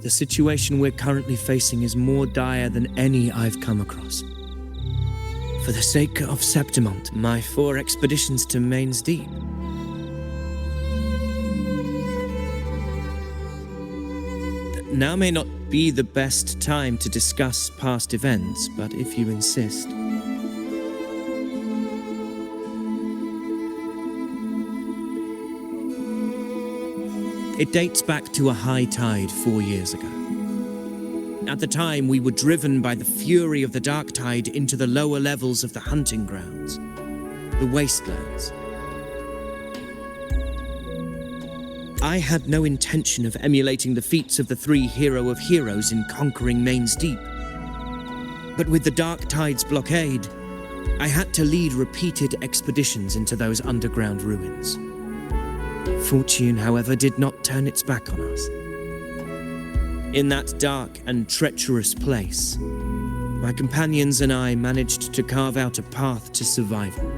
The situation we're currently facing is more dire than any I've come across. For the sake of Septimont, my 4 expeditions to Main's Deep. Now may not be the best time to discuss past events, but if you insist. It dates back to a high tide 4 years ago. At the time, we were driven by the fury of the dark tide into the lower levels of the hunting grounds, the wastelands. I had no intention of emulating the feats of the 3 hero of heroes in conquering Main's Deep. But with the dark tide's blockade, I had to lead repeated expeditions into those underground ruins. Fortune, however, did not turn its back on us. In that dark and treacherous place, my companions and I managed to carve out a path to survival.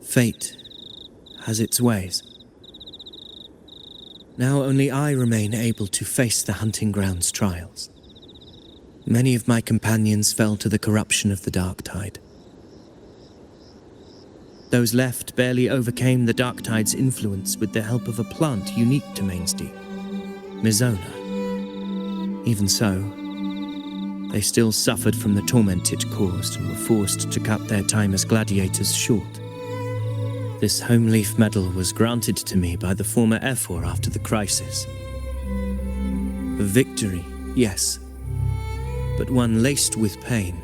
Fate has its ways. Now only I remain able to face the hunting grounds trials. Many of my companions fell to the corruption of the dark tide. Those left barely overcame the dark tide's influence with the help of a plant unique to Main's Deep, Mizona. Even so, they still suffered from the torment it caused and were forced to cut their time as gladiators short. This home leaf medal was granted to me by the former Ephor after the crisis. A victory, yes, but one laced with pain.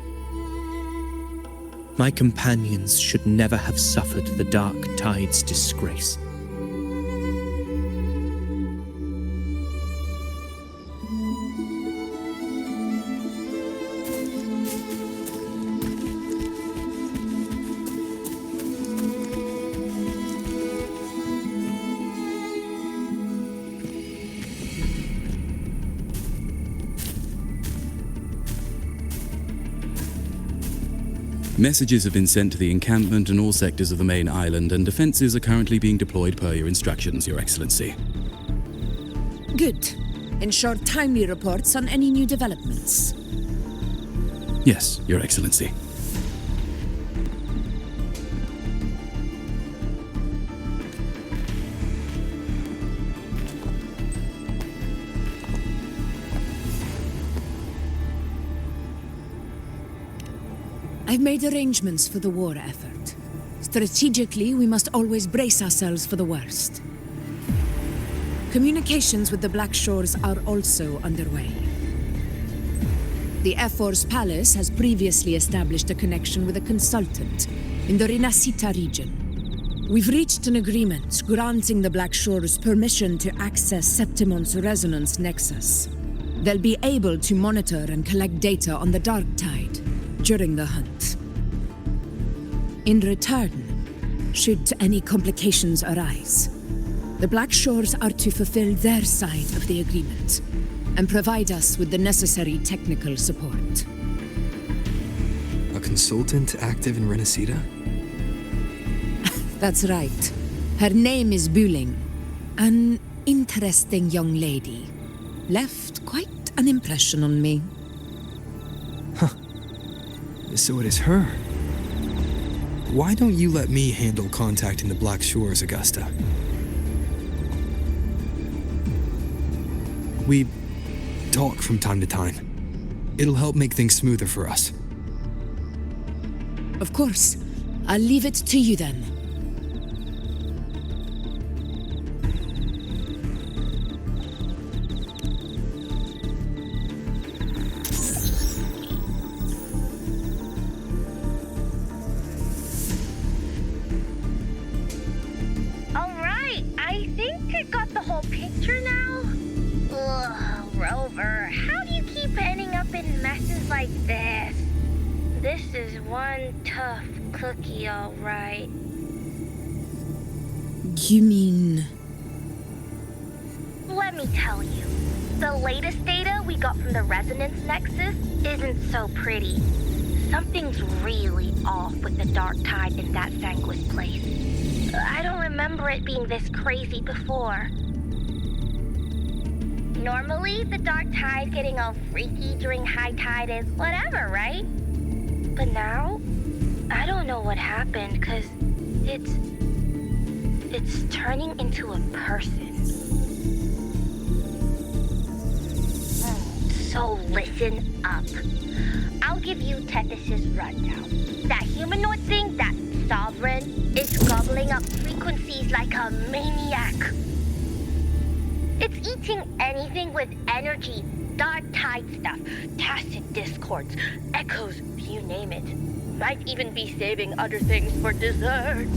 My companions should never have suffered the dark tide's disgrace. Messages have been sent to the encampment and all sectors of the main island, and defenses are currently being deployed per your instructions, Your Excellency. Good. Ensure timely reports on any new developments. Yes, Your Excellency. I've made arrangements for the war effort. Strategically, we must always brace ourselves for the worst. Communications with the Black Shores are also underway. The Ephor's palace has previously established a connection with a consultant in the Rinascita region. We've reached an agreement granting the Black Shores permission to access Septimont's resonance nexus. They'll be able to monitor and collect data on the Dark Tide during the hunt. In return, should any complications arise, the Black Shores are to fulfill their side of the agreement and provide us with the necessary technical support. A consultant active in Rinascita? That's right. Her name is Wuthering. An interesting young lady. Left quite an impression on me. So it is her. Why don't you let me handle contacting the Black Shores, Augusta? We talk from time to time. It'll help make things smoother for us. Of course. I'll leave it to you then. Rover, how do you keep ending up in messes like this? This is one tough cookie, all right. You mean... Let me tell you. The latest data we got from the resonance nexus isn't so pretty. Something's really off with the dark tide in that Sanguis place. I don't remember it being this crazy before. Normally, the dark tide getting all freaky during high tide is whatever, right? But now, I don't know what happened, cause it's turning into a person. So listen up. I'll give you Tethys' rundown. That humanoid thing, that sovereign, is gobbling up frequencies like a maniac. It's eating anything with energy, dark tide stuff, tacit discords, echoes, you name it. Might even be saving other things for dessert.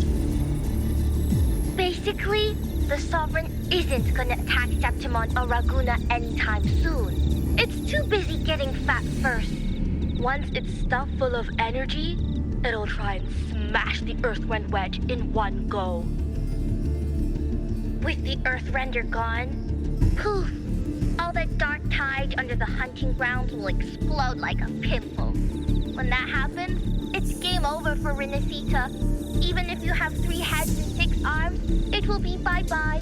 Basically, the Sovereign isn't gonna attack Septimon or Raguna anytime soon. It's too busy getting fat first. Once it's stuffed full of energy, it'll try and smash the Earthrend wedge in one go. With the Earthrender gone, poof, all that dark tide under the hunting grounds will explode like a pimple. When that happens, it's game over for Renacita. Even if you have 3 heads and 6 arms, it will be bye-bye.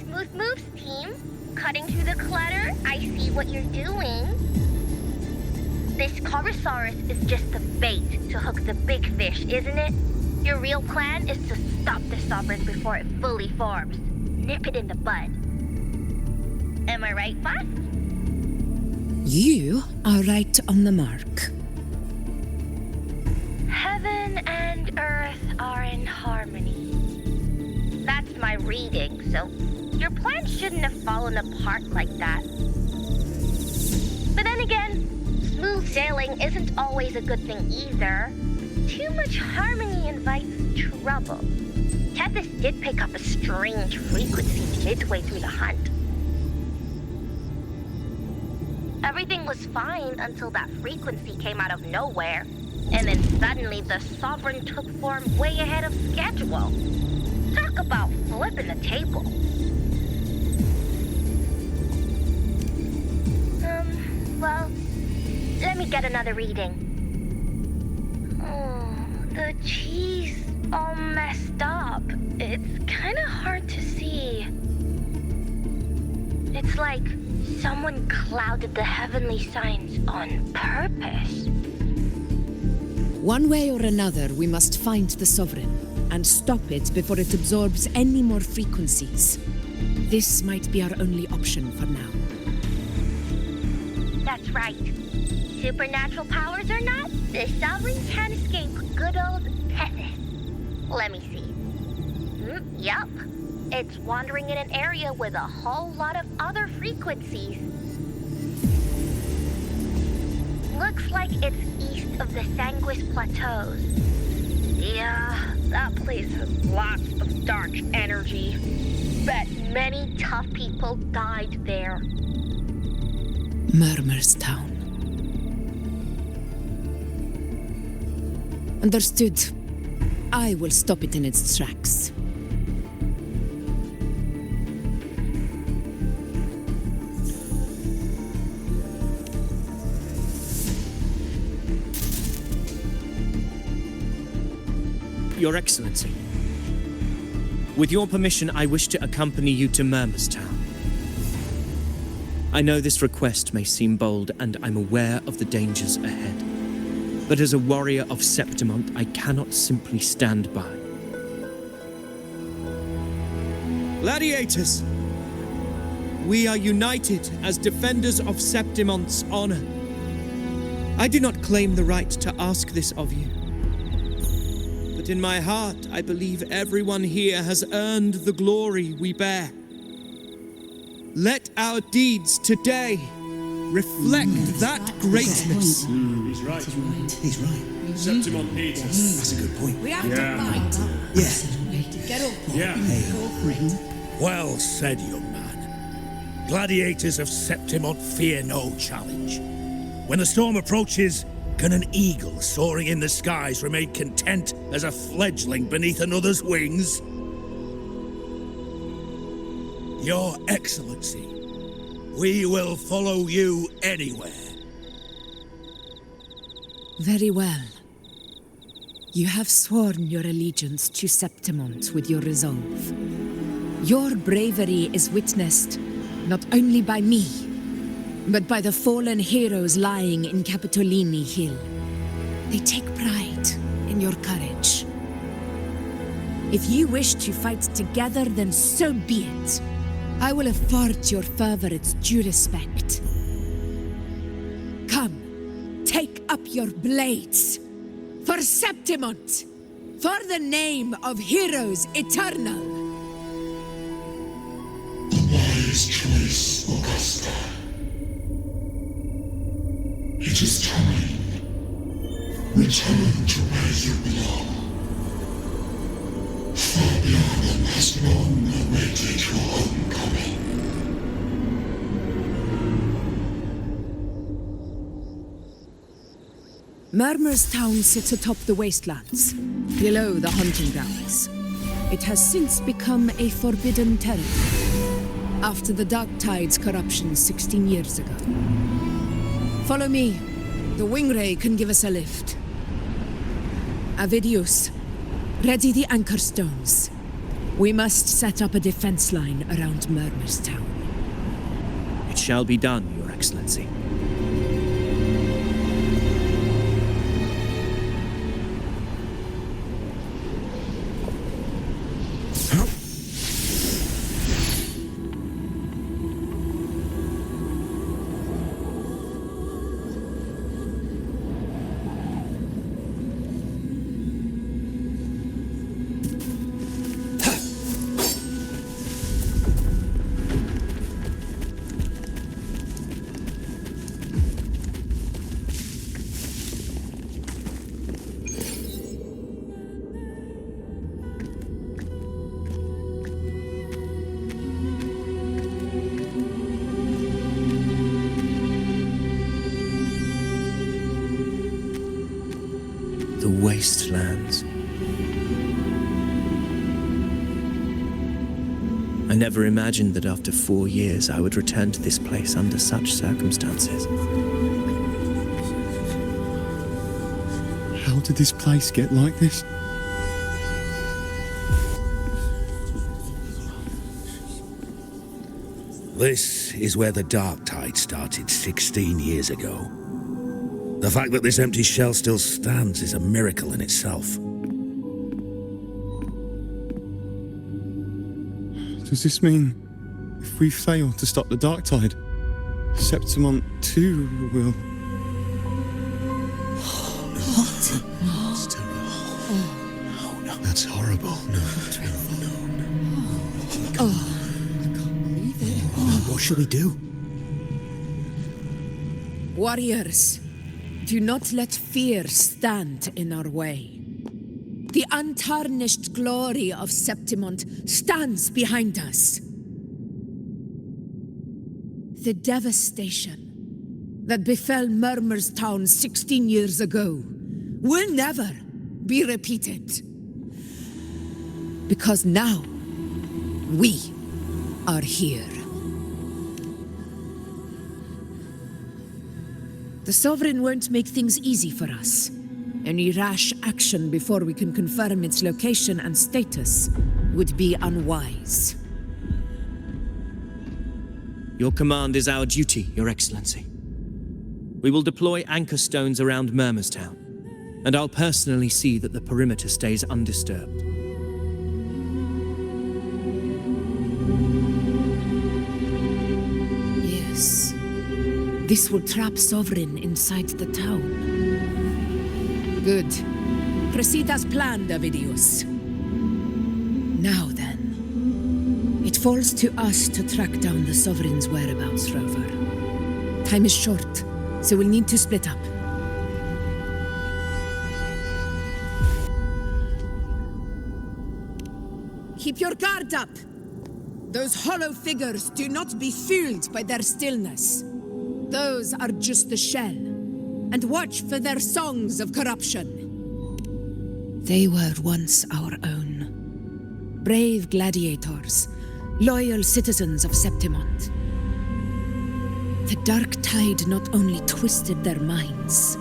Smooth moves, team. Cutting through the clutter, I see what you're doing. This Corosaurus is just the bait to hook the big fish, isn't it? Your real plan is to stop the Sovereign before it fully forms. Nip it in the bud. Am I right, boss? You are right on the mark. Heaven and Earth are in harmony. That's my reading, so your plan shouldn't have fallen apart like that. But then again, smooth sailing isn't always a good thing either. Too much harmony invites trouble. Tethys did pick up a strange frequency midway through the hunt. Everything was fine until that frequency came out of nowhere, and then suddenly the Sovereign took form way ahead of schedule. Talk about flipping the table. Well, let me get another reading. Oh, the cheese all messed up. It's kind of hard to see. It's like someone clouded the heavenly signs on purpose. One way or another, we must find the Sovereign. and stop it before it absorbs any more frequencies. This might be our only option for now. That's right. Supernatural powers or not, the Sovereign can't escape good old Tethys. Let me see. Yup. It's wandering in an area with a whole lot of other frequencies. Looks like it's east of the Sanguis Plateaus. Yeah, that place has lots of dark energy. Bet many tough people died there. Murmur's Town. Understood. I will stop it in its tracks. Your Excellency, with your permission, I wish to accompany you to Murmur's Town. I know this request may seem bold, and I'm aware of the dangers ahead. But as a warrior of Septimont, I cannot simply stand by. Gladiators! We are united as defenders of Septimont's honor. I do not claim the right to ask this of you. But in my heart, I believe everyone here has earned the glory we bear. Let our deeds today reflect that greatness. He's right. He's right. Septimont needs us. That's a good point. We have Yeah. to fight. Yeah. Get up. Yeah. Well said, young man. Gladiators of Septimont fear no challenge. When the storm approaches, can an eagle soaring in the skies remain content as a fledgling beneath another's wings? Your Excellency, we will follow you anywhere. Very well. You have sworn your allegiance to Septimont with your resolve. Your bravery is witnessed not only by me, but by the fallen heroes lying in Capitolini Hill. They take pride in your courage. If you wish to fight together, then so be it. I will afford your fervor its due respect. Come, take up your blades. For Septimont! For the name of heroes eternal! The wise choice, Augusta. It is time. Return to where you belong. Fabianum has long awaited your homecoming. Murmur's Town sits atop the wastelands, below the hunting grounds. It has since become a forbidden territory, after the Dark Tide's corruption 16 years ago. Follow me. The Wingray can give us a lift. Avidius, ready the anchor stones. We must set up a defense line around Murmur's Town. It shall be done, Your Excellency. The wastelands. I never imagined that after 4 years I would return to this place under such circumstances. How did this place get like this? This is where the Dark Tide started 16 years ago. The fact that this empty shell still stands is a miracle in itself. Does this mean if we fail to stop the dark tide, Septimont too will... What? That's terrible. No, that's horrible. No. What shall we do? Warriors, do not let fear stand in our way. The untarnished glory of Septimont stands behind us. The devastation that befell Murmur's town 16 years ago will never be repeated. Because now, we are here. The Sovereign won't make things easy for us. Any rash action before we can confirm its location and status would be unwise. Your command is our duty, Your Excellency. We will deploy anchor stones around Murmur's town, and I'll personally see that the perimeter stays undisturbed. Yes. This will trap Sovereign inside the town. Good. Proceed as planned, Avidius. Now then, it falls to us to track down the Sovereign's whereabouts, Rover. Time is short, so we'll need to split up. Keep your guard up! Those hollow figures do not be fooled by their stillness. Those are just the shell. And watch for their songs of corruption. They were once our own. Brave gladiators, loyal citizens of Septimont. The dark tide not only twisted their minds,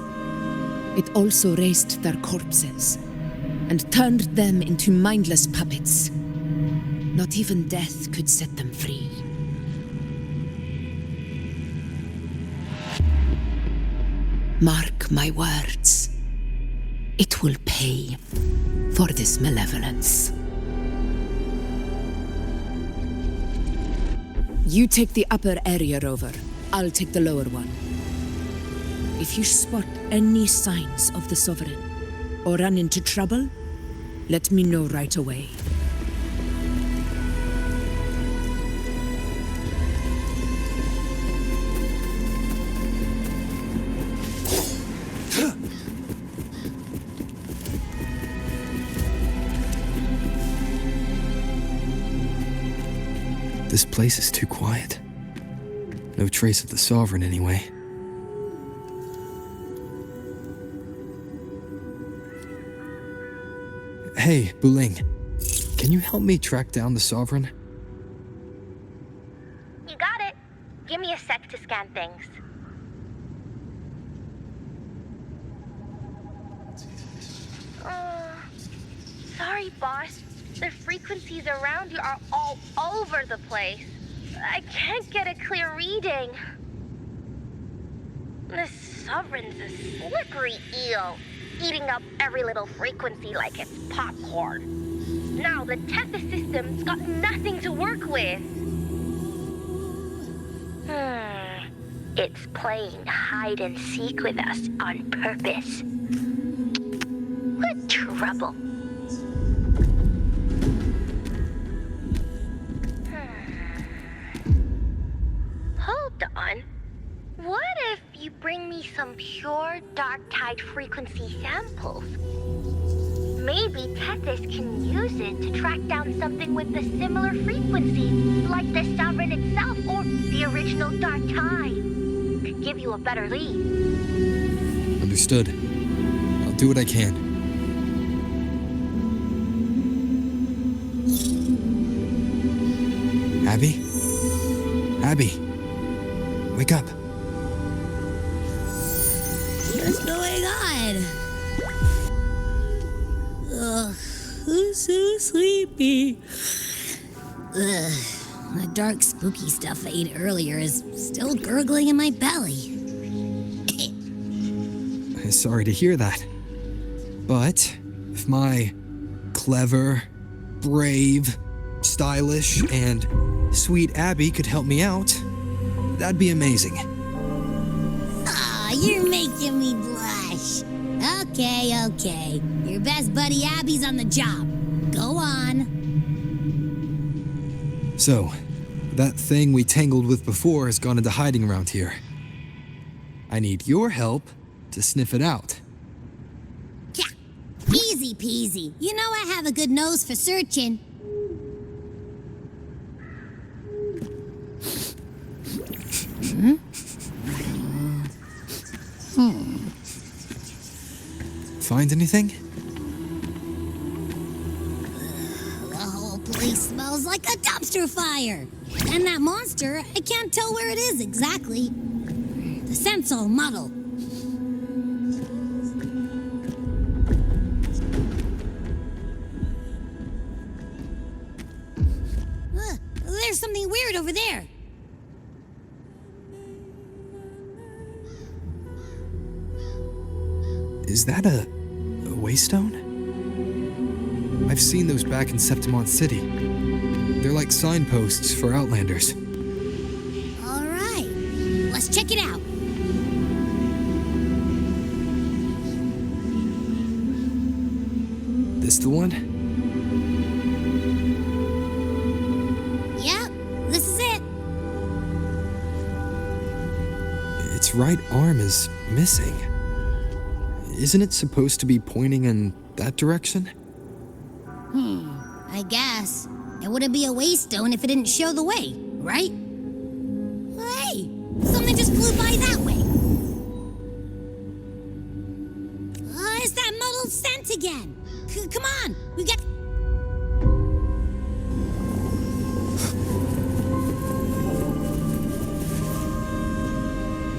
it also raised their corpses and turned them into mindless puppets. Not even death could set them free. Mark my words. It will pay for this malevolence. You take the upper area, Rover. I'll take the lower one. If you spot any signs of the Sovereign, or run into trouble, let me know right away. This place is too quiet. No trace of the Sovereign, anyway. Hey, Buling. Can you help me track down the Sovereign? You got it. Give me a sec to scan things. Sorry, boss. The frequencies around you are all over the place. I can't get a clear reading. The Sovereign's a slippery eel, eating up every little frequency like it's popcorn. Now the Tethys system's got nothing to work with. It's playing hide and seek with us on purpose. What trouble. Hold on. What if you bring me some pure dark tide frequency samples? Maybe Tethys can use it to track down something with a similar frequency, like the Sovereign itself or the original dark tide. Could give you a better lead. Understood. I'll do what I can. Abby? Abby! Wake up! What's going on? Ugh, I'm so sleepy. Ugh, the dark, spooky stuff I ate earlier is still gurgling in my belly. Sorry to hear that. But if my clever, brave, stylish, and sweet Abby could help me out, that'd be amazing. Aw, you're making me blush. Okay. Your best buddy Abby's on the job. Go on. So, that thing we tangled with before has gone into hiding around here. I need your help to sniff it out. Yeah, easy peasy. You know I have a good nose for searching. Find anything? The whole place smells like a dumpster fire. And that monster, I can't tell where it is exactly. The scent's all muddled. There's something weird over there. Is that a waystone? I've seen those back in Septimont City. They're like signposts for Outlanders. All right, let's check it out. This the one? Yep, this is it. Its right arm is missing. Isn't it supposed to be pointing in that direction? I guess. It wouldn't be a waystone if it didn't show the way, right? Hey, something just flew by that way. It's that muddled scent again. Come on, we got...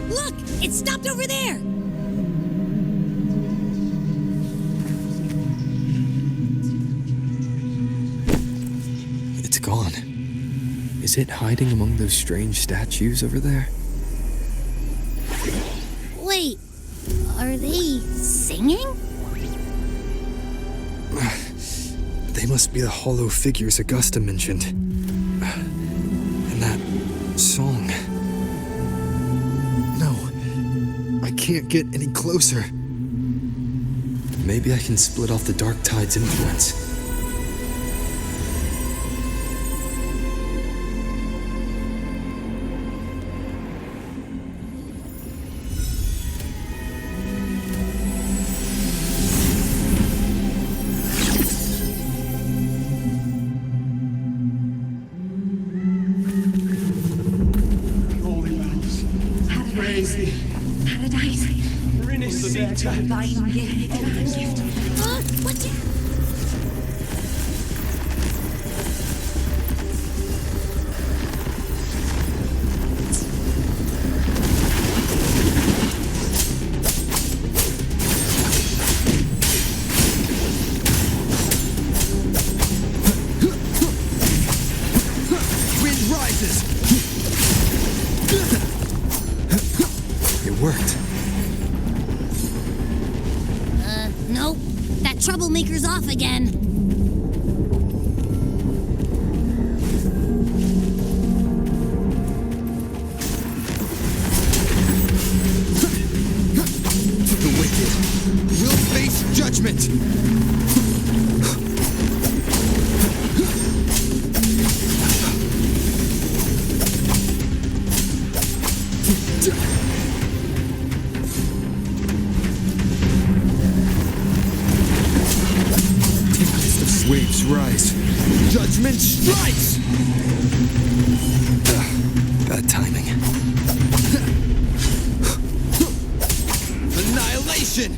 Look, it stopped over there. It's gone. Is it hiding among those strange statues over there? Wait, are they singing? They must be the hollow figures Augusta mentioned. And that song. No, I can't get any closer. Maybe I can split off the Dark Tide's influence. Nope. That troublemaker's off again. The wicked will face judgment. Waves rise. Judgment strikes! Bad timing. Annihilation!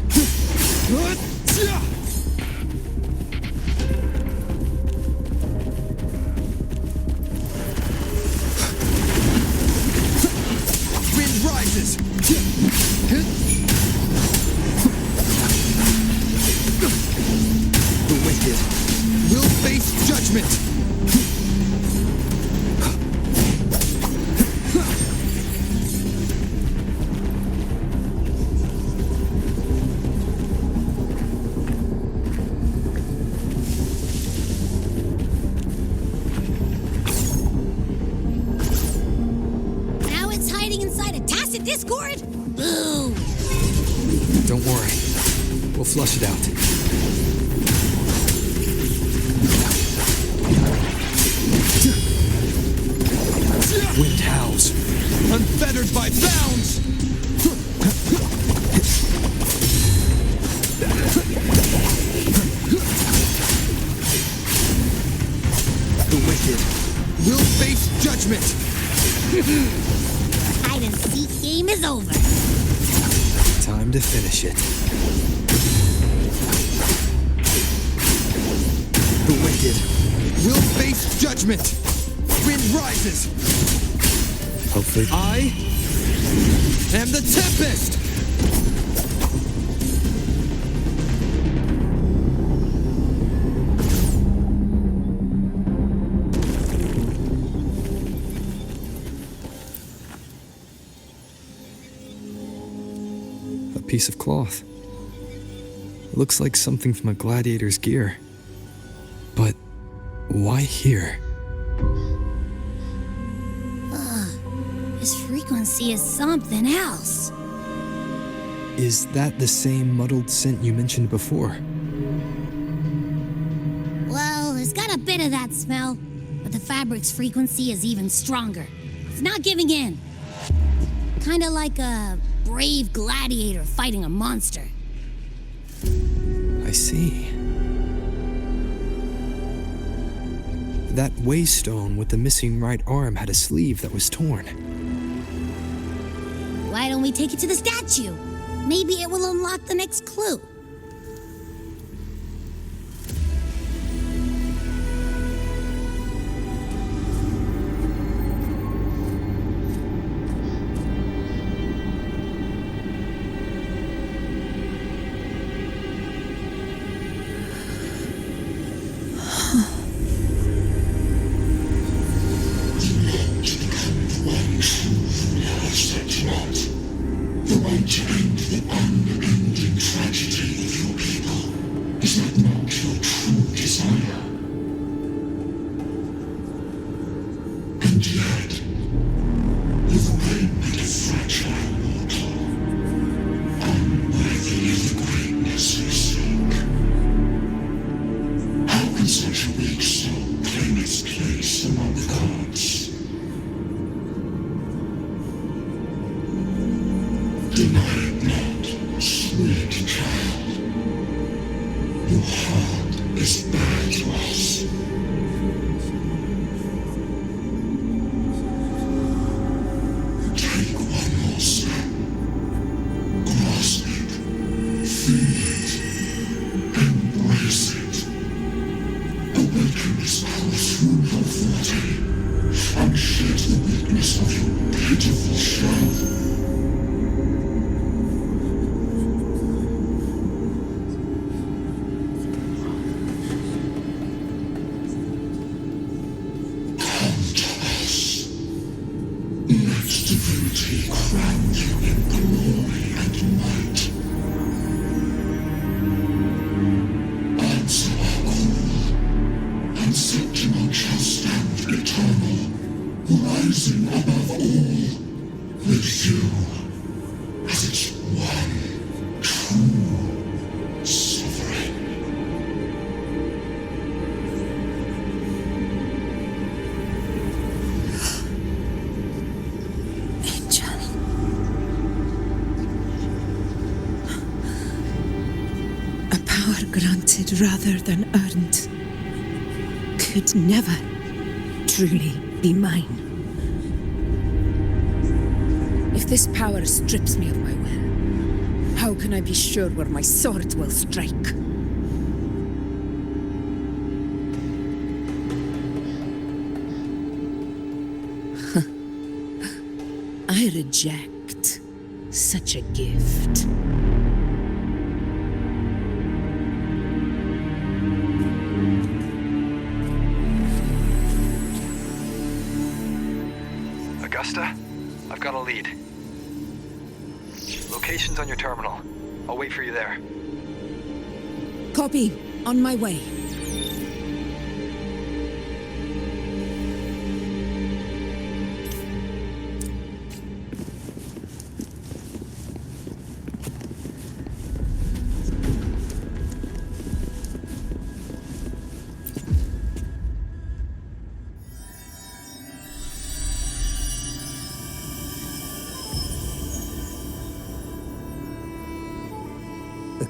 Wind rises! The wicked will face judgment! Discord? Boo! Don't worry. We'll flush it out. Wind howls. Unfettered by bounds! The wicked will face judgment! Hide and seek game is over. Time to finish it. The wicked will face judgment! Wind rises! Hopefully. I am the Tempest! A piece of cloth. It looks like something from a gladiator's gear. But why here? This frequency is something else. Is that the same muddled scent you mentioned before? Well, it's got a bit of that smell, but the fabric's frequency is even stronger. It's not giving in. Kinda like a brave gladiator fighting a monster. I see. That waystone with the missing right arm had a sleeve that was torn. Why don't we take it to the statue? Maybe it will unlock the next clue. Granted rather than earned, could never truly be mine. If this power strips me of my will, how can I be sure where my sword will strike? I reject such a gift. I've got a lead. Location's on your terminal. I'll wait for you there. Copy. On my way.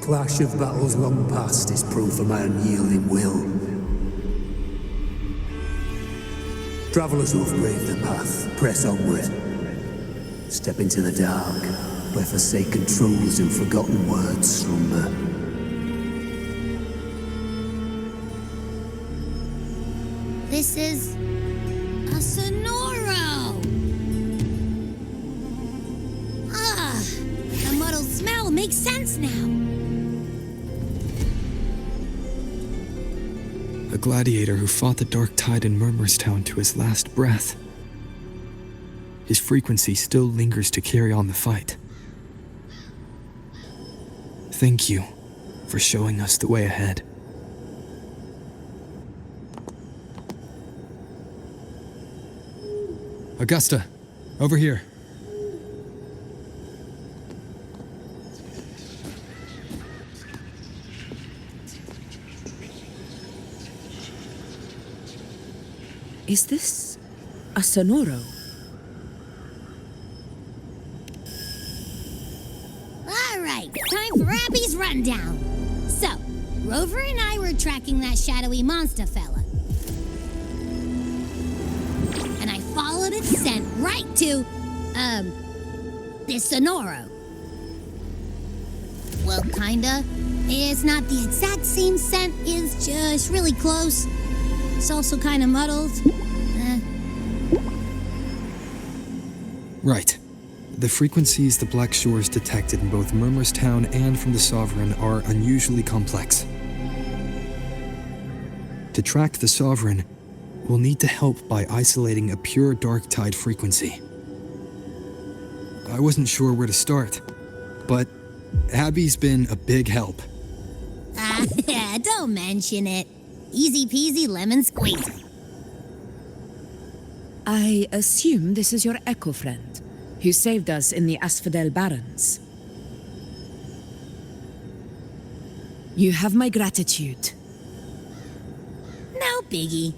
clash of battles long past is proof of my unyielding will. Travellers who have braved the path, press onward. Step into the dark, where forsaken truths and forgotten words slumber. This is a Sonoro! Ah, the muddled smell makes sense now. A gladiator who fought the dark tide in Murmurstown to his last breath. His frequency still lingers to carry on the fight. Thank you for showing us the way ahead. Augusta, over here. Is this a Sonoro? All right, time for Abby's rundown. So, Rover and I were tracking that shadowy monster fella. And I followed its scent right to, this Sonoro. Well, kinda. It's not the exact same scent, it's just really close. It's also kinda muddled. Right. The frequencies the Black Shores detected in both Murmurstown and from the Sovereign are unusually complex. To track the Sovereign, we'll need to help by isolating a pure dark tide frequency. I wasn't sure where to start, but Abby's been a big help. Don't mention it. Easy peasy lemon squeezy. I assume this is your echo friend, who saved us in the Asphodel Barrens. You have my gratitude. No biggie.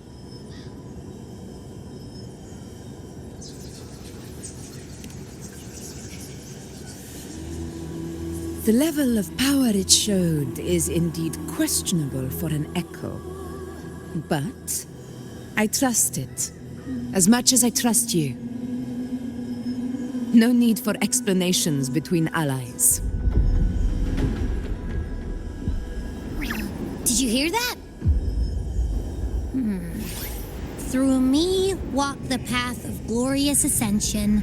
The level of power it showed is indeed questionable for an echo. But I trust it, as much as I trust you. No need for explanations between allies. Did you hear that? Through me walk the path of glorious ascension.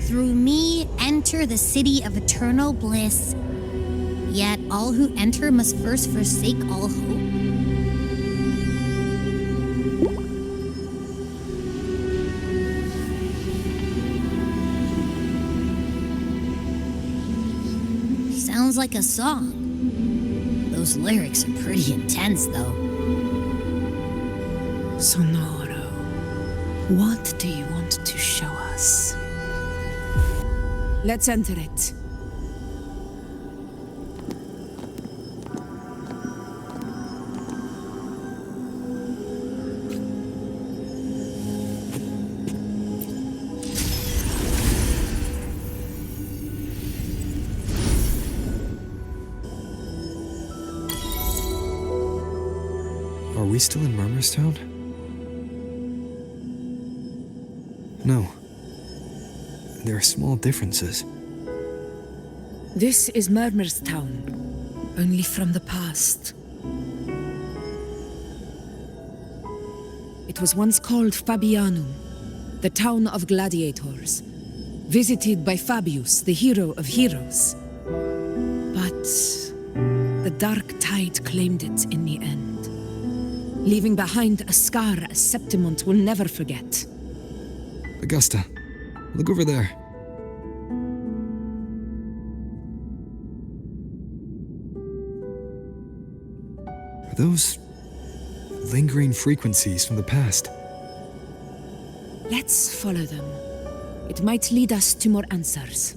Through me enter the city of eternal bliss. Yet all who enter must first forsake all hope. Sounds like a song. Those lyrics are pretty intense, though. Sonoro, what do you want to show us? Let's enter it. Are we still in Murmurstown? No. There are small differences. This is Murmurstown, only from the past. It was once called Fabianum, the town of gladiators, visited by Fabius, the hero of heroes. But the dark tide claimed it in the end, leaving behind a scar Septimont will never forget. Augusta, look over there. Are those lingering frequencies from the past? Let's follow them. It might lead us to more answers.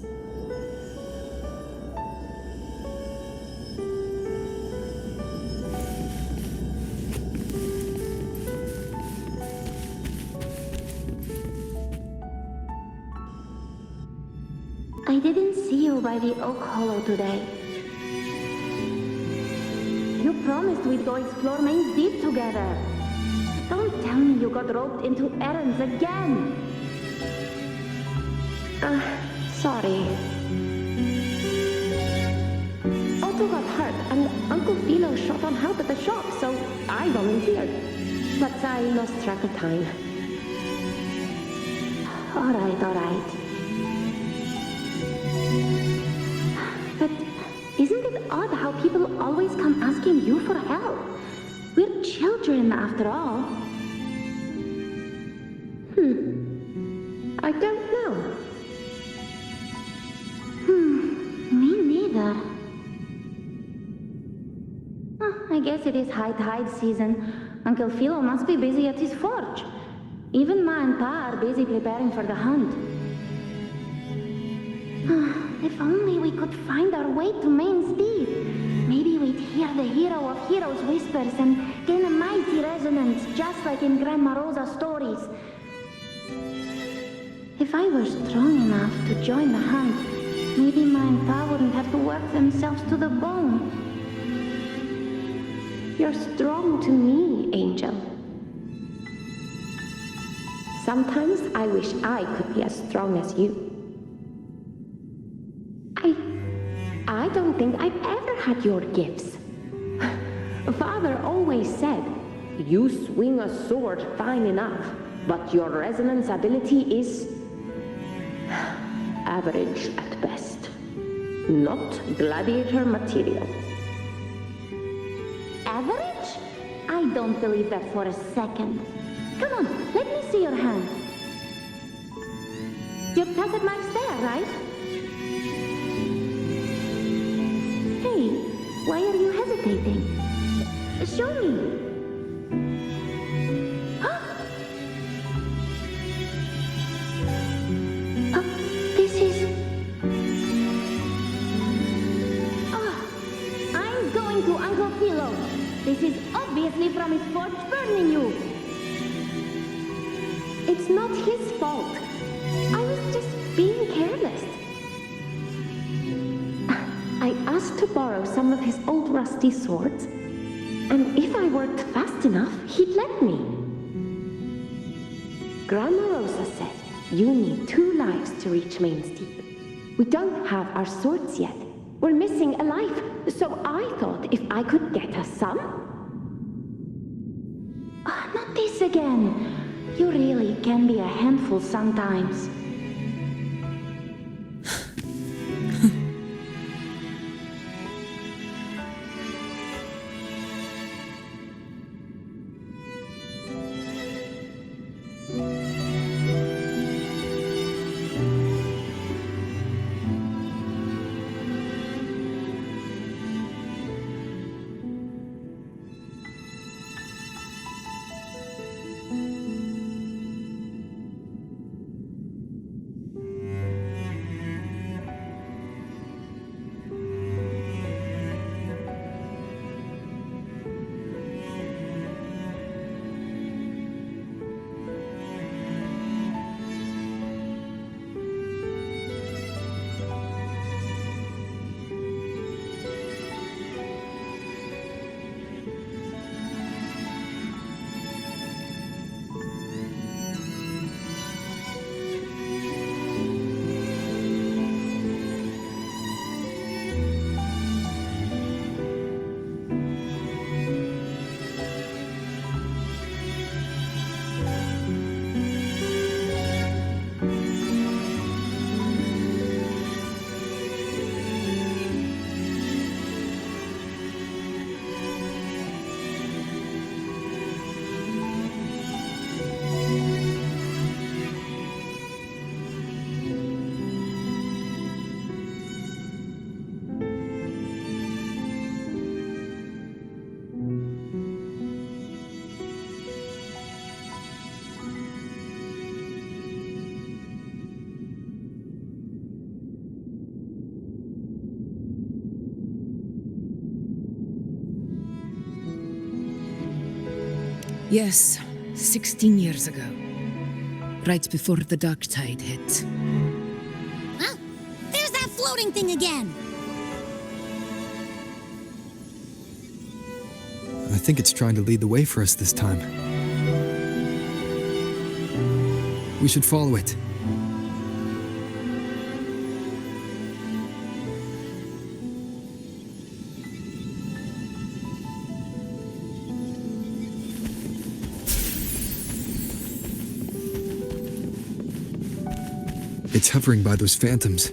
I didn't see you by the Oak Hollow today. promised we'd go explore Main's Deep together. Don't tell me you got roped into errands again. Sorry. Otto got hurt, and Uncle Philo shot on help at the shop, so I volunteered. But I lost track of time. All right. But isn't it odd how people always come asking you for help? We're children, after all. I don't know. Me neither. I guess it is high tide season. Uncle Philo must be busy at his forge. Even Ma and Pa are busy preparing for the hunt. If only we could find our way to Main's Deep. Maybe we'd hear the hero of heroes whispers and gain a mighty resonance, just like in Grandma Rosa's stories. If I were strong enough to join the hunt, maybe Ma and Pa wouldn't have to work themselves to the bone. You're strong to me, Angel. Sometimes I wish I could be as strong as you. I don't think I've ever had your gifts. Father always said, you swing a sword fine enough, but your resonance ability is average at best. Not gladiator material. Average? I don't believe that for a second. Come on, let me see your hand. Your tacit mark's there, right? Hey, why are you hesitating? Show me. This is... I'm going to Uncle Philo. This is obviously from his forge burning you. It's not his fault. I was just being careless. I asked to borrow some of his old rusty swords, and if I worked fast enough, he'd let me. Grandma Rosa said, you need 2 lives to reach Main's Deep. We don't have our swords yet. We're missing a life, so I thought if I could get us some... not this again. You really can be a handful sometimes. Yes, 16 years ago. Right before the dark tide hit. Huh? There's that floating thing again! think it's trying to lead the way for us this time. We should follow it. It's hovering by those phantoms.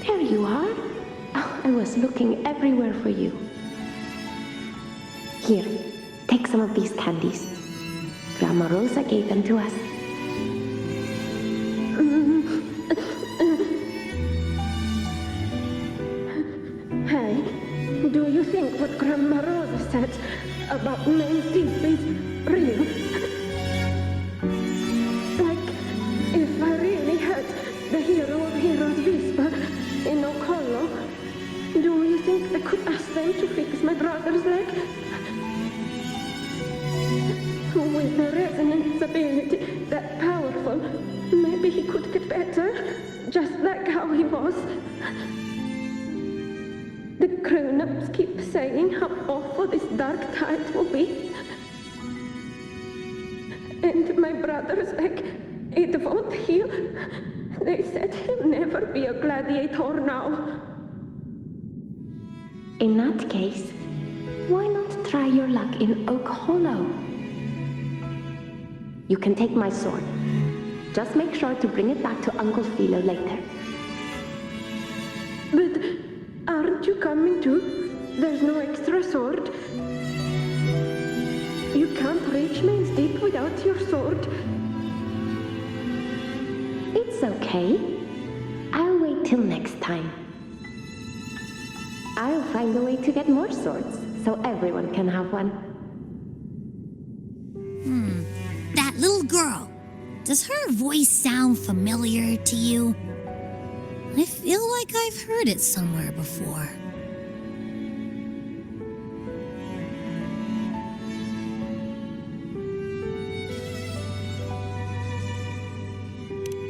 There you are. Oh, I was looking everywhere for you. Here, take some of these candies. Grandma Rosa gave them to us. Hey, do you think what Grandma Rosa said about Main Deep is real? Like, if I really had the hero of heroes whisper in Okolo, do you think I could ask them to fix my brother's leg? With a resonance ability that powerful, maybe he could get better, just like how he was. The grown-ups keep saying how awful this dark tide will be. And my brother's leg, it won't heal. They said he'll never be a gladiator now. In that case, why not try your luck in Oak Hollow? You can take my sword. Just make sure to bring it back to Uncle Philo later. But aren't you coming too? There's no extra sword. You can't reach Main's Deep without your sword. It's okay. I'll wait till next time. I'll find a way to get more swords, so everyone can have one. That little girl. Does her voice sound familiar to you? I feel like I've heard it somewhere before.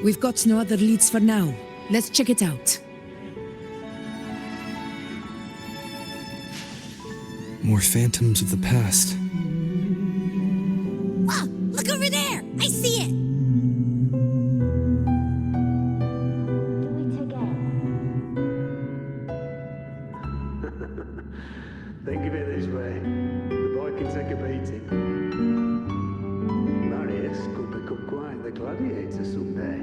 We've got no other leads for now. Let's check it out. More phantoms of the past. Wow, look over there! I see it! Think of it this way. The boy can take a beating. Marius could become quite the gladiator someday.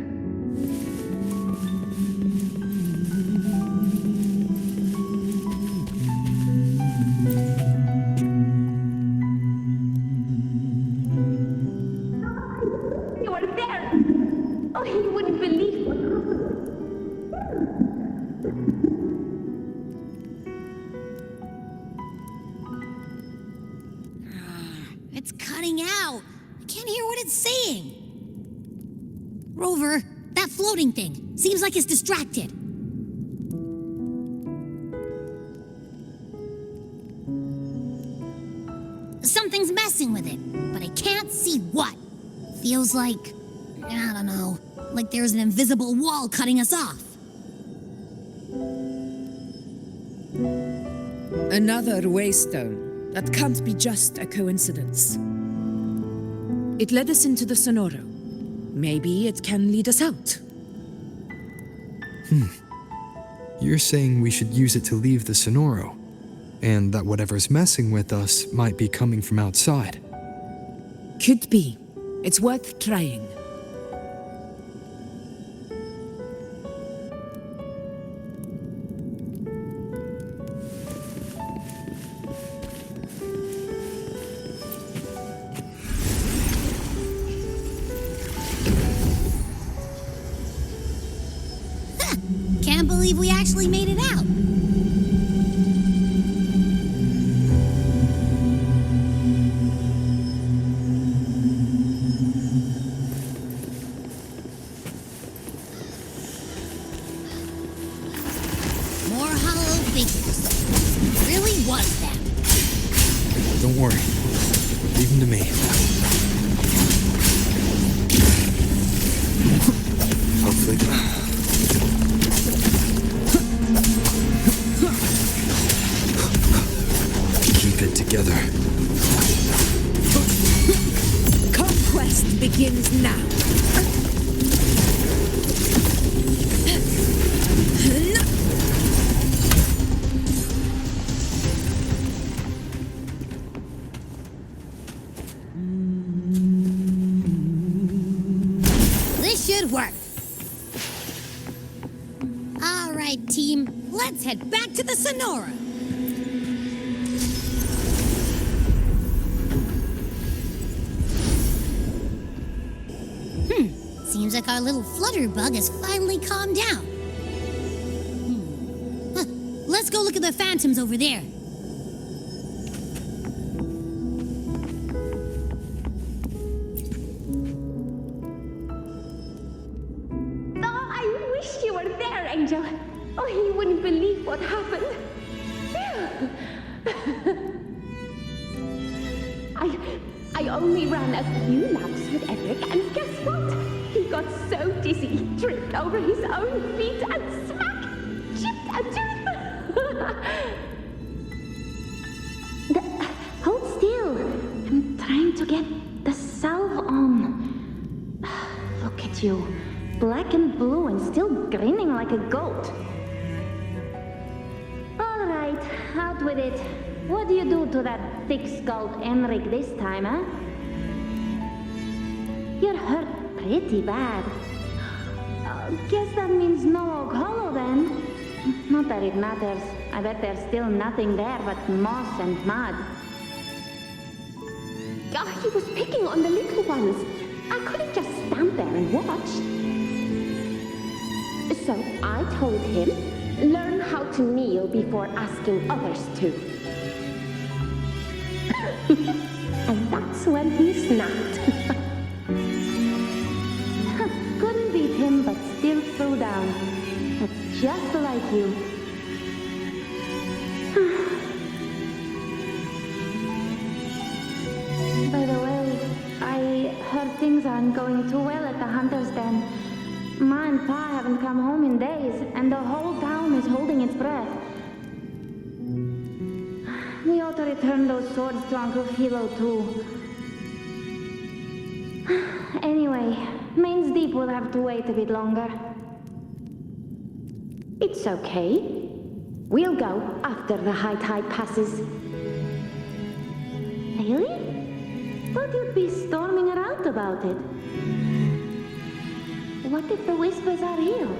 You are there! Oh, you wouldn't believe what It's cutting out. I can't hear what it's saying. Rover, that floating thing seems like it's distracted. Something's messing with it, but I can't see what. Feels like, I don't know, like there's an invisible wall cutting us off. Another waystone. That can't be just a coincidence. It led us into the Sonoro. Maybe it can lead us out. You're saying we should use it to leave the Sonoro, and that whatever's messing with us might be coming from outside. Could be. It's worth trying. Can't believe we actually made it out. More hollow figures. Really was that. Don't worry. test begins now. This should work. All right, team. Let's head back to the Sonora. Seems like our little flutter bug has finally calmed down. Huh. Let's go look at the phantoms over there. Oh, I wish you were there, Angel. Oh, you wouldn't believe what happened. I only ran a few laps with Eric, and guess what? He got so dizzy he tripped over his own feet and smack! Chipped a tooth! Hold still. I'm trying to get the salve on. Look at you. Black and blue and still grinning like a goat. All right, out with it. What do you do to that thick-skulled Enric this time, huh? You're hurt pretty bad. Guess that means no Oak Hollow then. Not that it matters. I bet there's still nothing there but moss and mud. He was picking on the little ones. I couldn't just stand there and watch. So I told him, learn how to kneel before asking others to. And that's when he snapped. Couldn't beat him, but still threw down. That's just like you. By the way, I heard things aren't going too well at the Hunter's Den. Ma and Pa haven't come home in days, and the whole town is holding its breath. We ought to return those swords to Uncle Philo, too. Anyway, Main's Deep will have to wait a bit longer. It's okay. We'll go after the high tide passes. Really? Thought you'd be storming around about it. What if the whispers are real?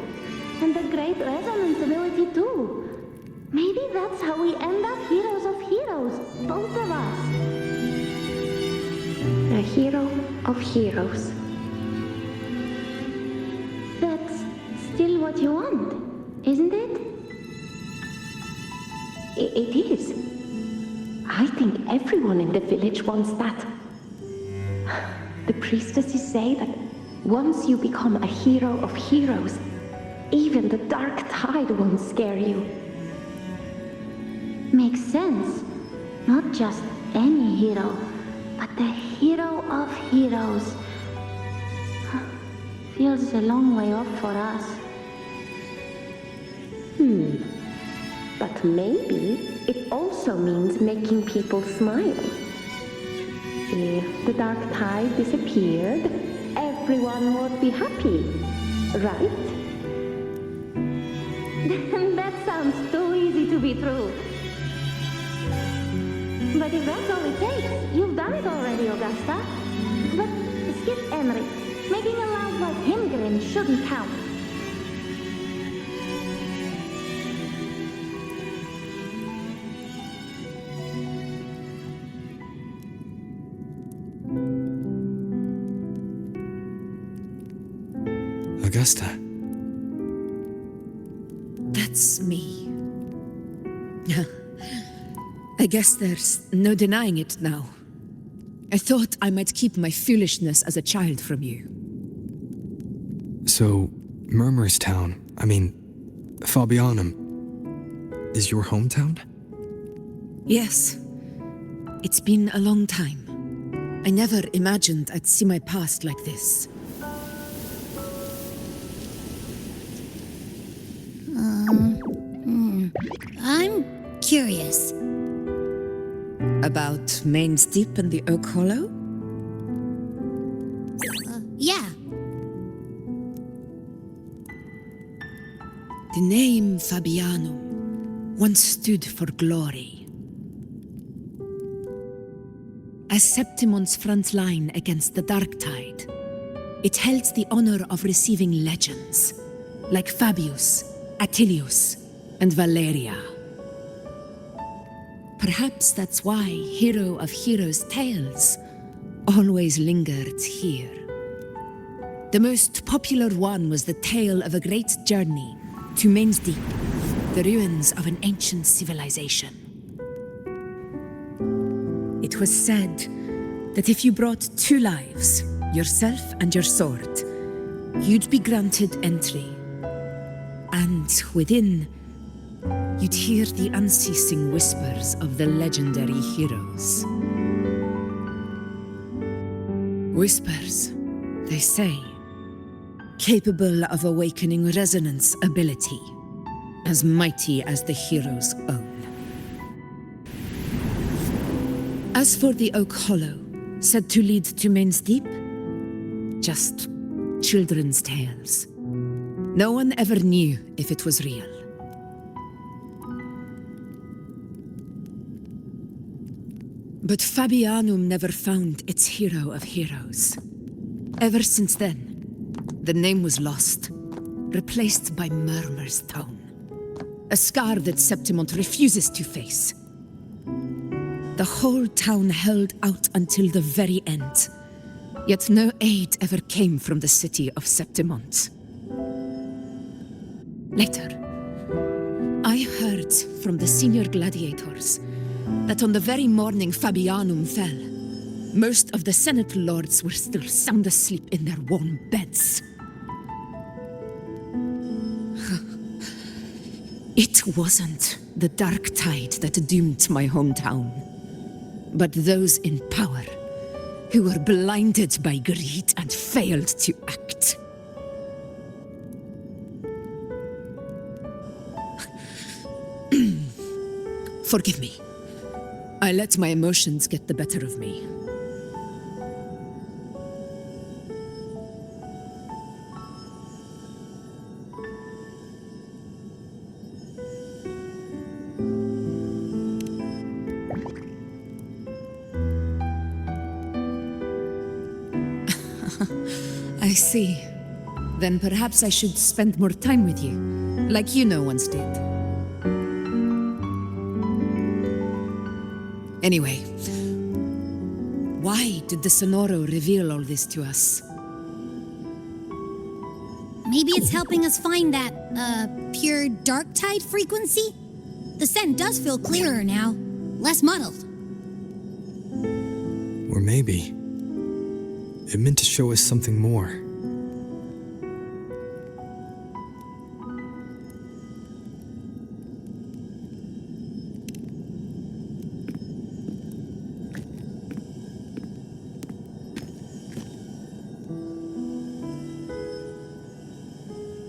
And the great resonance ability, too? Maybe that's how we end up heroes of heroes, both of us. A hero of heroes. That's still what you want, isn't it? It is. I think everyone in the village wants that. The priestesses say that once you become a hero of heroes, even the dark tide won't scare you. Makes sense. Not just any hero, but the hero of heroes. Feels a long way off for us. But maybe it also means making people smile. If the dark tide disappeared, everyone would be happy, right? That sounds too easy to be true. But if that's all it takes, you've done it already, Augusta. But skip Emmerich. Making a loud like him grin shouldn't count. Augusta. That's me. I guess there's no denying it now. I thought I might keep my foolishness as a child from you. So, Murmurstown, Fabianum, is your hometown? Yes. It's been a long time. I never imagined I'd see my past like this. I'm curious. About Main's Deep and the Oak Hollow? Yeah. The name Fabianum once stood for glory. As Septimon's front line against the Dark Tide, it held the honor of receiving legends like Fabius, Attilius, and Valeria. Perhaps that's why Hero of Heroes tales always lingered here. The most popular one was the tale of a great journey to Main's Deep, the ruins of an ancient civilization. It was said that if you brought 2 lives, yourself and your sword, you'd be granted entry. And within, you'd hear the unceasing whispers of the legendary heroes. Whispers, they say, capable of awakening resonance ability, as mighty as the hero's own. As for the Oak Hollow, said to lead to Main's Deep, just children's tales. No one ever knew if it was real. But Fabianum never found its hero of heroes. Ever since then, the name was lost, replaced by Murmur's tone. A scar that Septimont refuses to face. The whole town held out until the very end, yet no aid ever came from the city of Septimont. Later, I heard from the senior gladiators that on the very morning Fabianum fell, most of the Senate lords were still sound asleep in their warm beds. It wasn't the Dark Tide that doomed my hometown, but those in power who were blinded by greed and failed to act. Forgive me. I let my emotions get the better of me. I see. Then perhaps I should spend more time with you, like Yuno once did. Anyway, why did the Sonoro reveal all this to us? Maybe it's helping us find that, pure dark tide frequency? The scent does feel clearer now, less muddled. Or maybe it meant to show us something more.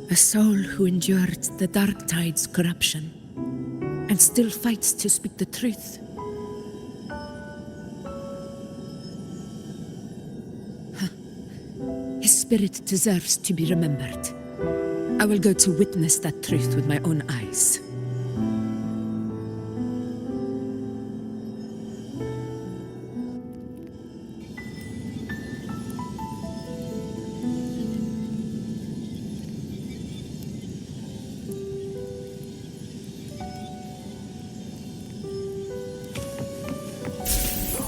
A soul who endured the Dark Tide's corruption and still fights to speak the truth. His spirit deserves to be remembered. I will go to witness that truth with my own eyes.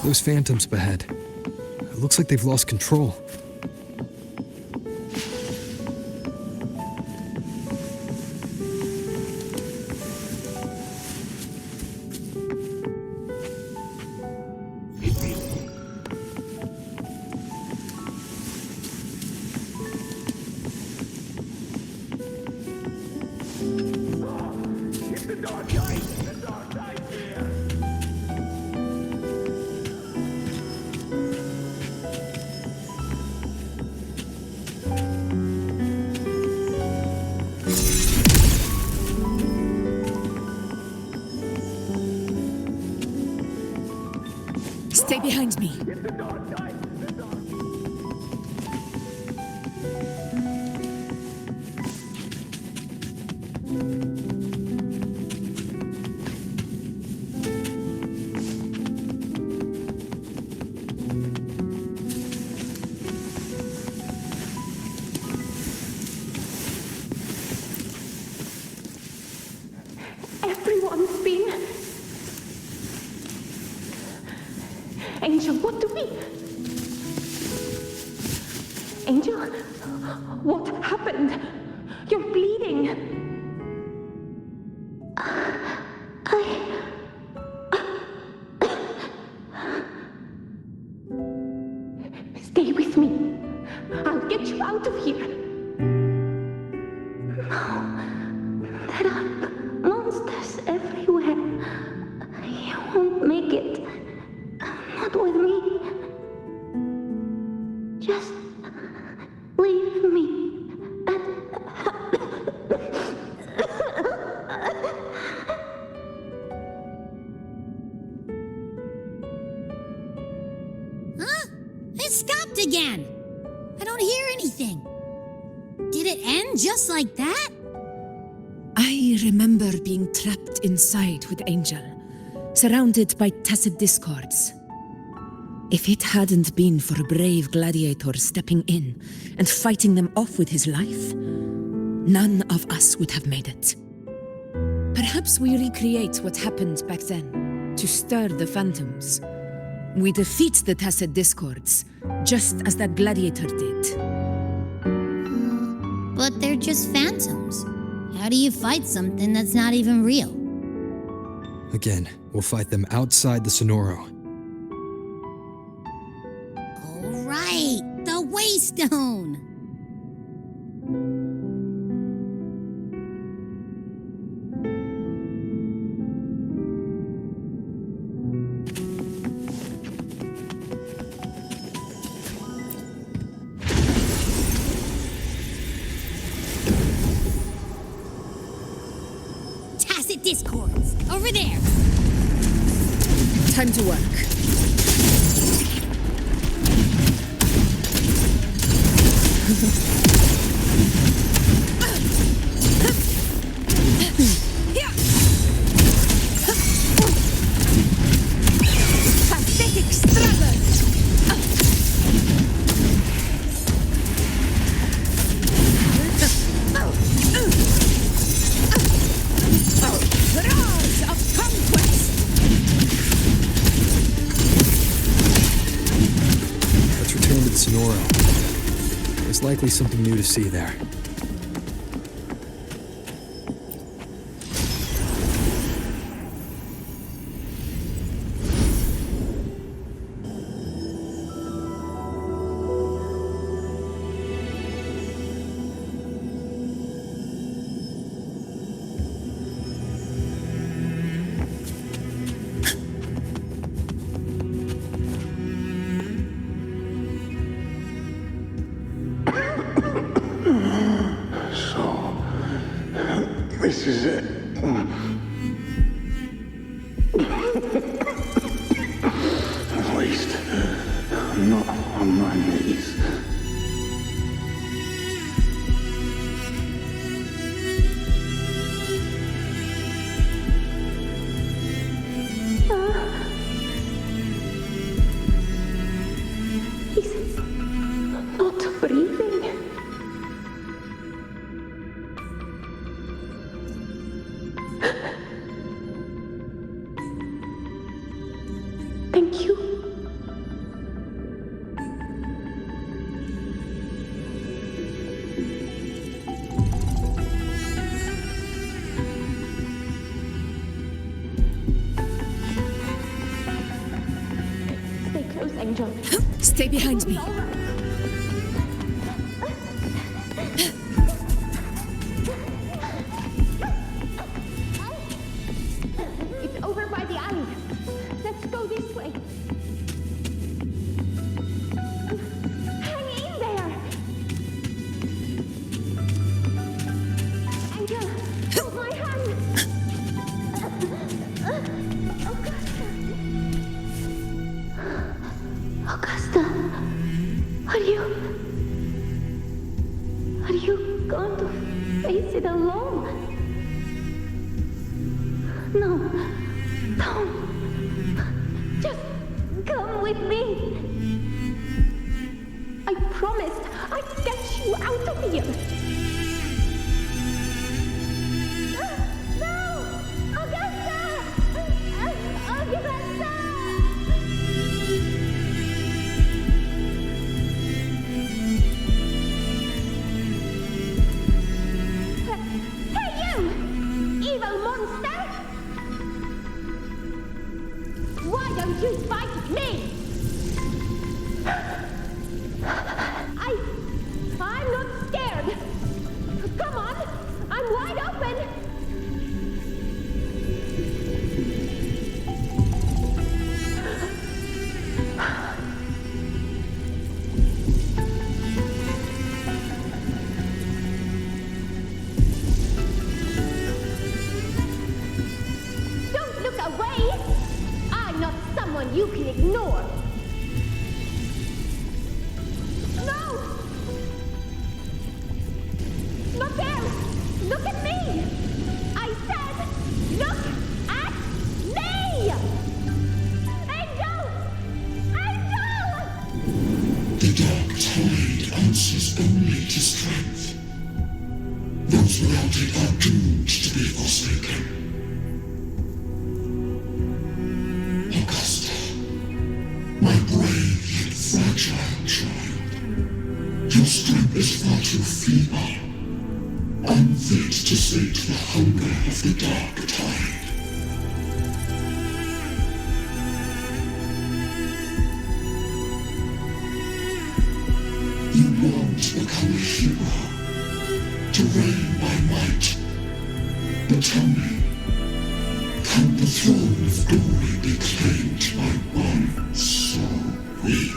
Those phantoms ahead. It looks like they've lost control. Stay behind me. Angel, what do we... Angel, what happened? You're bleeding. Stay with me. I'll get you out of here. No, there are monsters everywhere. You won't make it. Not with me. Just leave me. Huh? It stopped again. I don't hear anything. Did it end just like that? I remember being trapped inside with Angel, surrounded by tacit discords. If it hadn't been for a brave gladiator stepping in and fighting them off with his life, none of us would have made it. Perhaps we recreate what happened back then, to stir the phantoms. We defeat the tacit discords, just as that gladiator did. But they're just phantoms. How do you fight something that's not even real? Again, we'll fight them outside the Sonoro. All right, the Waystone. Tacit discords, over there. Time to work. Pathetic struggle. Roars of conquest! Let's return to the Sonoro. There's likely something new to see there. This is it. At least, I'm not on my knees. He's not breathing. Thank you. Stay close, Angel. Stay behind me. It's over by the alley. Let's go this way. Hang in there. Angel, hold my hand. Augusta, are you going to face it alone? No, don't. Just come with me. I promised I'd get you out of here. No! Augusta! Augusta! Those without it are doomed to be forsaken. Augusta, my brave yet fragile child, your strength is far too feeble, unfit to sate the hunger of the dark tide. You long to become a hero, to reign by might. But tell me, can the throne of glory be claimed by one so weak?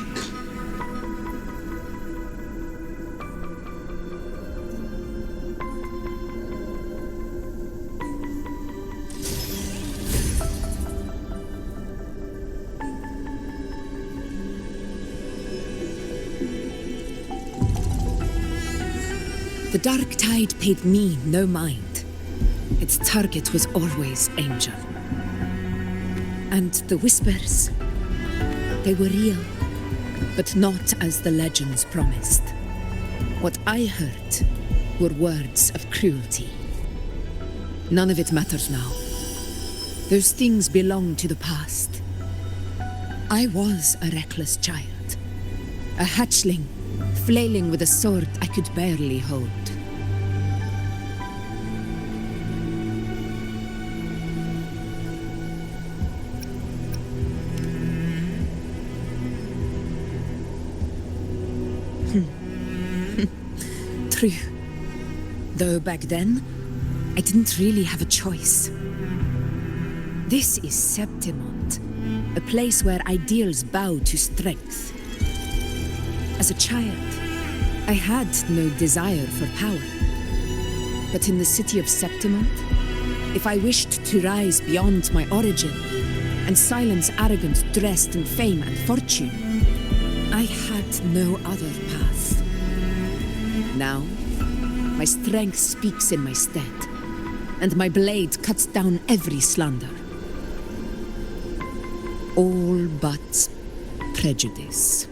The dark tide paid me no mind. Its target was always Angel. And the whispers, they were real, but not as the legends promised. What I heard were words of cruelty. None of it matters now. Those things belong to the past. I was a reckless child, a hatchling, flailing with a sword I could barely hold. True. Though back then, I didn't really have a choice. This is Septimont, a place where ideals bow to strength. As a child, I had no desire for power. But in the city of Septimont, if I wished to rise beyond my origin and silence arrogance dressed in fame and fortune, I had no other path. Now, my strength speaks in my stead, and my blade cuts down every slander. All but prejudice.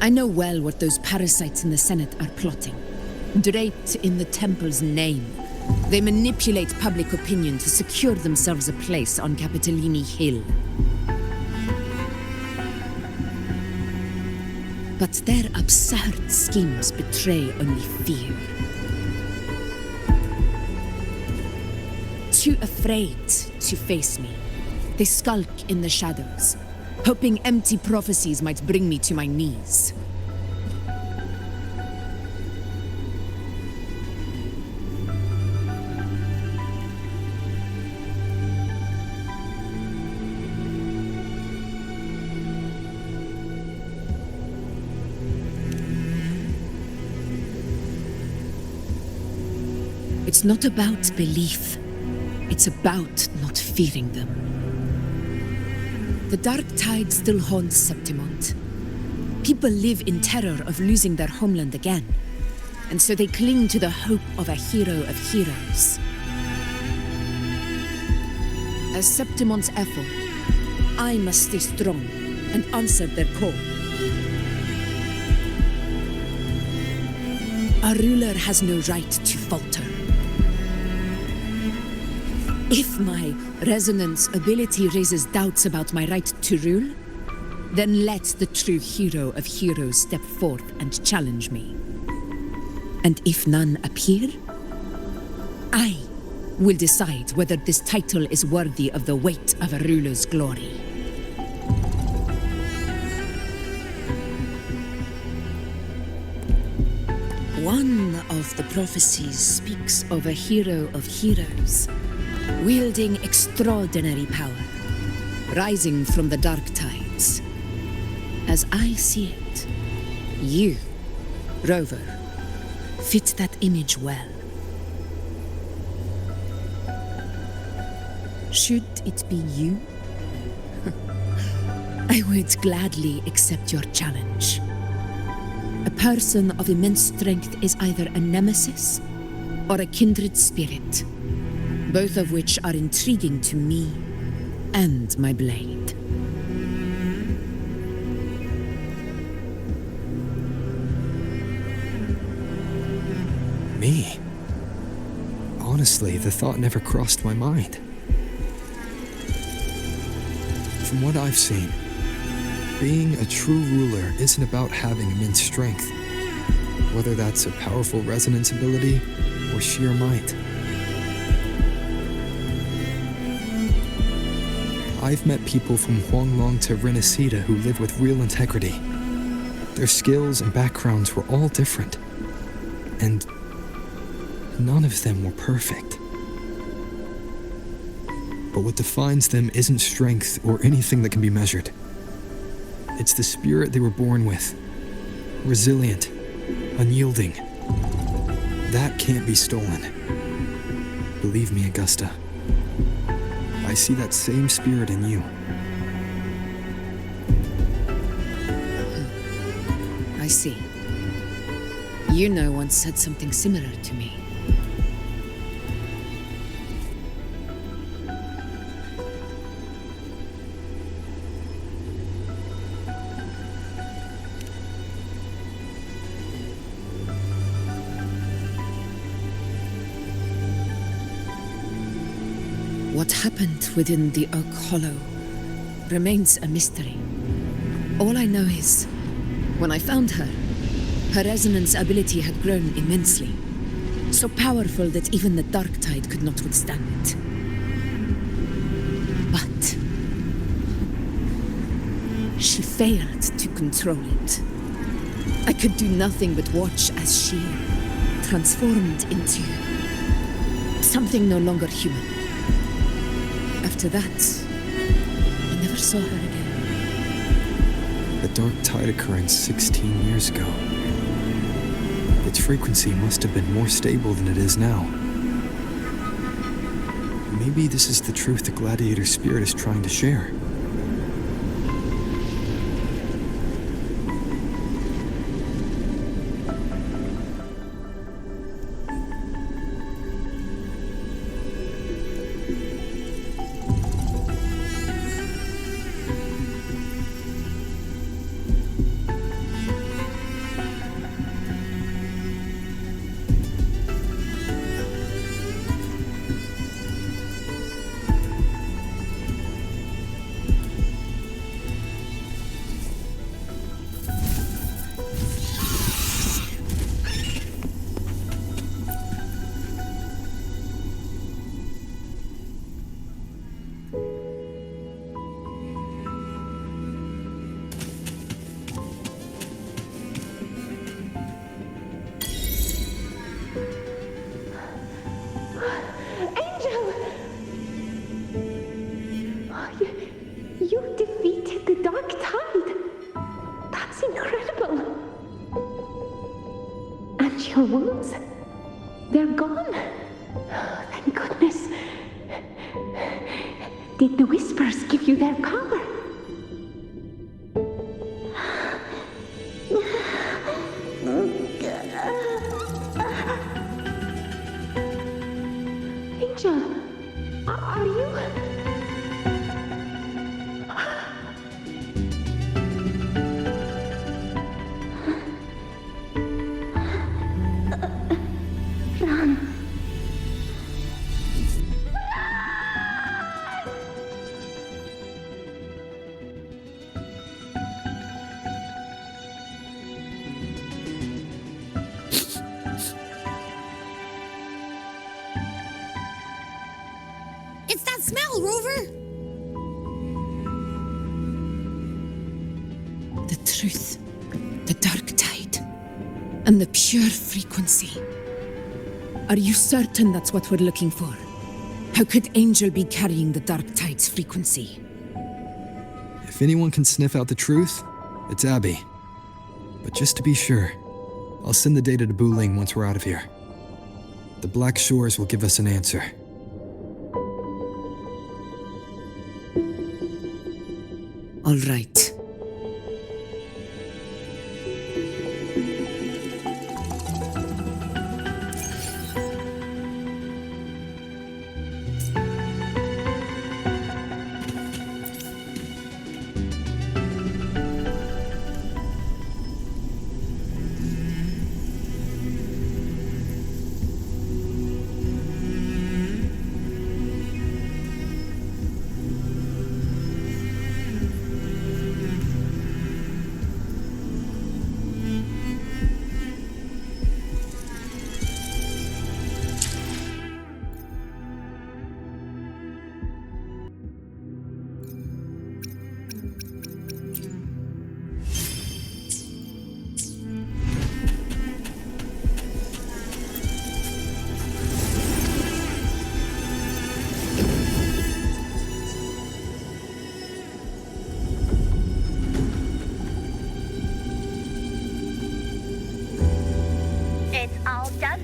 I know well what those parasites in the Senate are plotting. Draped in the temple's name, they manipulate public opinion to secure themselves a place on Capitolini Hill. But their absurd schemes betray only fear. Too afraid to face me, they skulk in the shadows, hoping empty prophecies might bring me to my knees. It's not about belief. It's about not fearing them. The dark tide still haunts Septimont. People live in terror of losing their homeland again, and so they cling to the hope of a hero of heroes. As Septimont's effort, I must stay strong and answer their call. A ruler has no right to falter. If my resonance ability raises doubts about my right to rule, then let the true hero of heroes step forth and challenge me. And if none appear, I will decide whether this title is worthy of the weight of a ruler's glory. One of the prophecies speaks of a hero of heroes, wielding extraordinary power, rising from the dark tides. As I see it, you, Rover, fit that image well. Should it be you? I would gladly accept your challenge. A person of immense strength is either a nemesis or a kindred spirit, both of which are intriguing to me and my blade. Me? Honestly, the thought never crossed my mind. From what I've seen, being a true ruler isn't about having immense strength, whether that's a powerful resonance ability or sheer might. I've met people from Huanglong to Renacita who live with real integrity. Their skills and backgrounds were all different, and none of them were perfect. But what defines them isn't strength or anything that can be measured. It's the spirit they were born with. Resilient, unyielding. That can't be stolen. Believe me, Augusta. I see that same spirit in you. I see. Yuna once said something similar to me. What happened within the Oak Hollow remains a mystery. All I know is, when I found her, her resonance ability had grown immensely, so powerful that even the Dark Tide could not withstand it. But she failed to control it. I could do nothing but watch as she transformed into something no longer human. After that, I never saw her again. The Dark Tide occurring 16 years ago. Its frequency must have been more stable than it is now. Maybe this is the truth the Gladiator spirit is trying to share. You defeated the Dark Tide. That's incredible. And your wounds, they're gone. Thank goodness. Did the Whispers give you their power? Angel, are you... Run. It's that smell, Rover! The truth, the Dark Tide, and the pure frequency. Are you certain that's what we're looking for? How could Angel be carrying the Dark Tide's frequency? If anyone can sniff out the truth, it's Abby. But just to be sure, I'll send the data to Buling once we're out of here. The Black Shores will give us an answer. All right.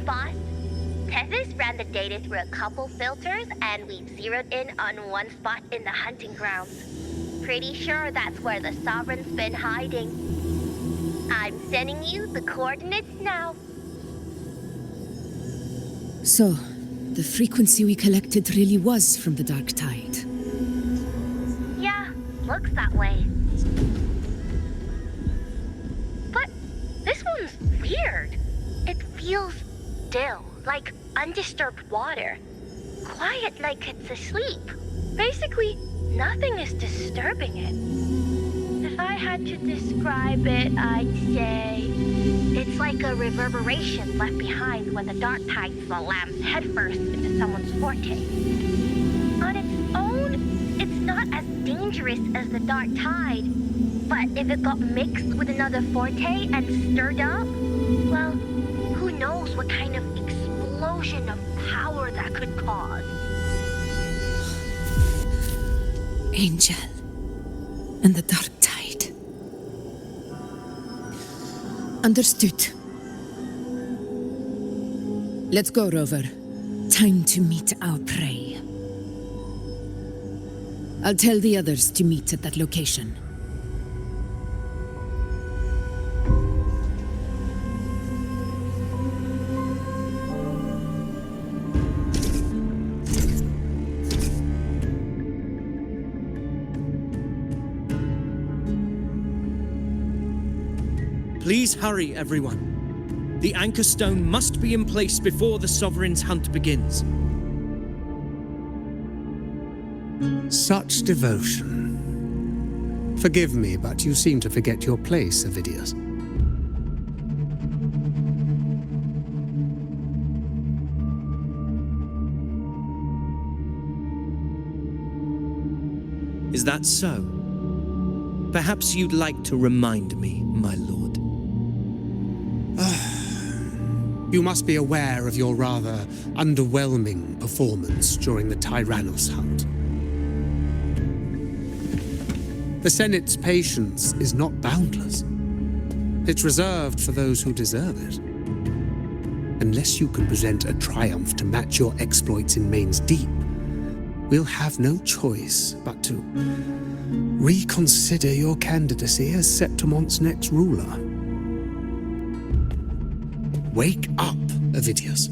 boss. Tethys ran the data through a couple filters, and we've zeroed in on one spot in the hunting grounds. Pretty sure that's where the Sovereign's been hiding. I'm sending you the coordinates now. So, the frequency we collected really was from the Dark Tide. Yeah, looks that way. But this one's weird. It feels still, like undisturbed water. Quiet like it's asleep. Basically, nothing is disturbing it. If I had to describe it, I'd say it's like a reverberation left behind when the dark tide slams headfirst into someone's forte. On its own, it's not as dangerous as the dark tide, but if it got mixed with another forte and stirred up, well, who knows what kind of explosion of power that could cause. Angel and the Dark Tide. Understood. Let's go, Rover. Time to meet our prey. I'll tell the others to meet at that location. Please hurry, everyone. The Anchor Stone must be in place before the Sovereign's hunt begins. Such devotion. Forgive me, but you seem to forget your place, Avidius. Is that so? Perhaps you'd like to remind me, my lord. You must be aware of your rather underwhelming performance during the Tyrannus hunt. The Senate's patience is not boundless. It's reserved for those who deserve it. Unless you can present a triumph to match your exploits in Main's Deep, we'll have no choice but to reconsider your candidacy as Septimont's next ruler. Wake up, Avidius.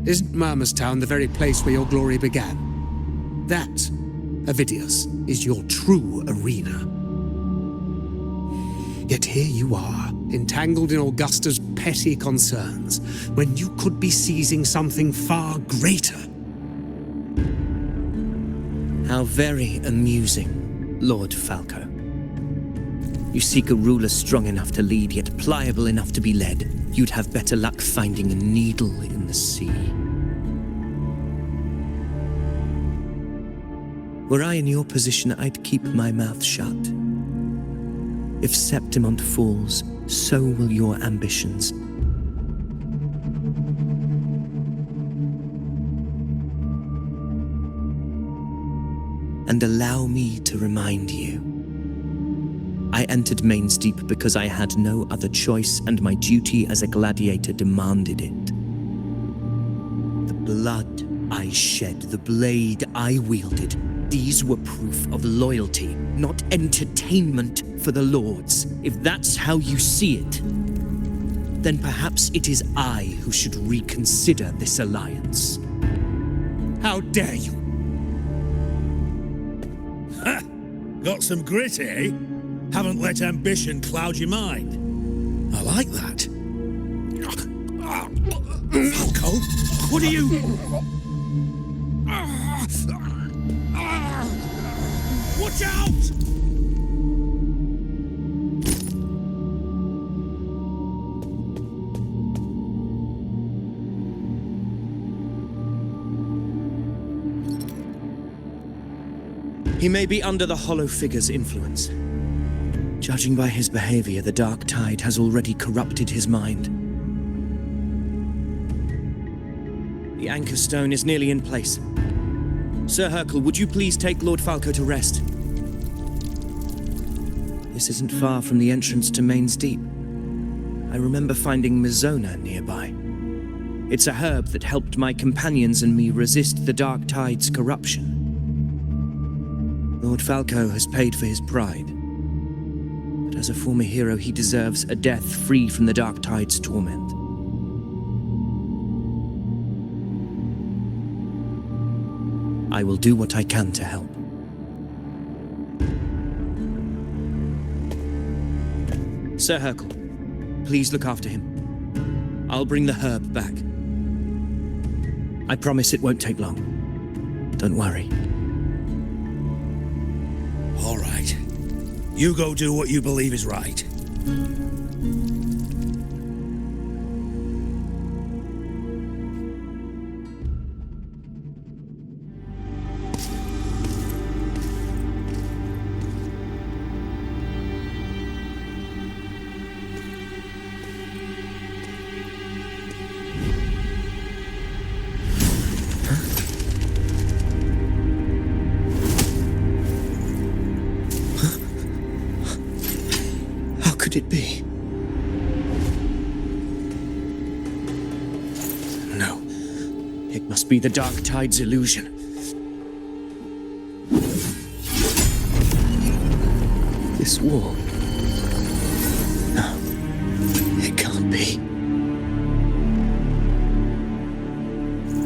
Isn't Murmustown the very place where your glory began? That, Avidius, is your true arena. Yet here you are, entangled in Augusta's petty concerns, when you could be seizing something far greater. How very amusing, Lord Falco. You seek a ruler strong enough to lead, yet pliable enough to be led. You'd have better luck finding a needle in the sea. Were I in your position, I'd keep my mouth shut. If Septimont falls, so will your ambitions. And allow me to remind you. I entered Main's Deep because I had no other choice, and my duty as a gladiator demanded it. The blood I shed, the blade I wielded, these were proof of loyalty, not entertainment for the Lords. If that's how you see it, then perhaps it is I who should reconsider this alliance. How dare you! Ha! Got some grit, eh? Haven't let ambition cloud your mind. I like that. Falco, what are you... Watch out! He may be under the Hollow Figure's influence. Judging by his behavior, the Dark Tide has already corrupted his mind. The Anchor Stone is nearly in place. Sir Hercule, would you please take Lord Falco to rest? This isn't far from the entrance to Main's Deep. I remember finding Mizona nearby. It's a herb that helped my companions and me resist the Dark Tide's corruption. Lord Falco has paid for his pride. But as a former hero, he deserves a death free from the Dark Tide's torment. I will do what I can to help. Sir Hercule, please look after him. I'll bring the herb back. I promise it won't take long. Don't worry. All right. You go do what you believe is right. How could it be? No. It must be the Dark Tide's illusion. This wall. No. It can't be.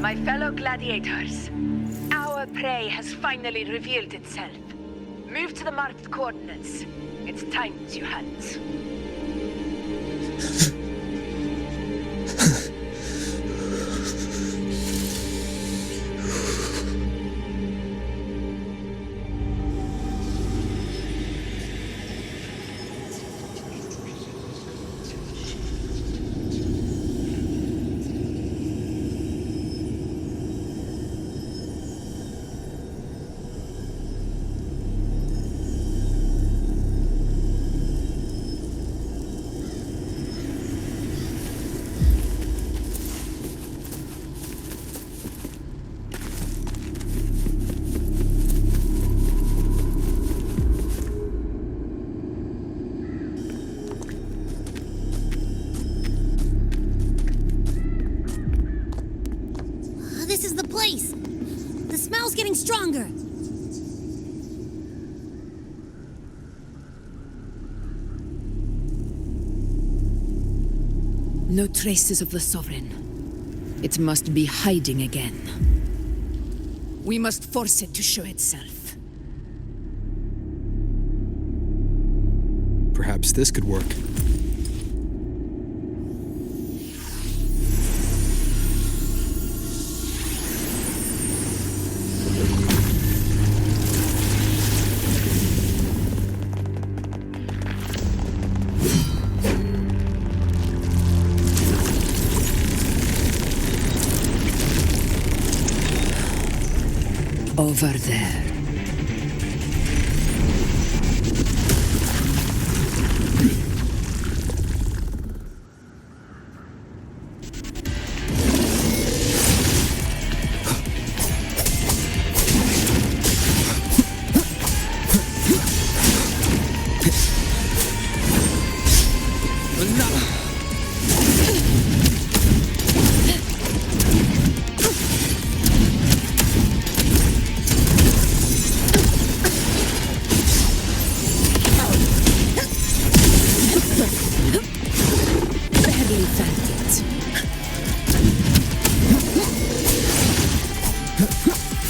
My fellow gladiators, our prey has finally revealed itself. Move to the marked coordinates. It's time to hunt. This is the place! The smell's getting stronger! No traces of the Sovereign. It must be hiding again. We must force it to show itself. Perhaps this could work. Over there.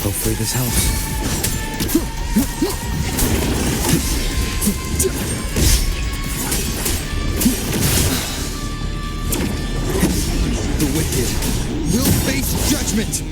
Hopefully this helps. The wicked will face judgment!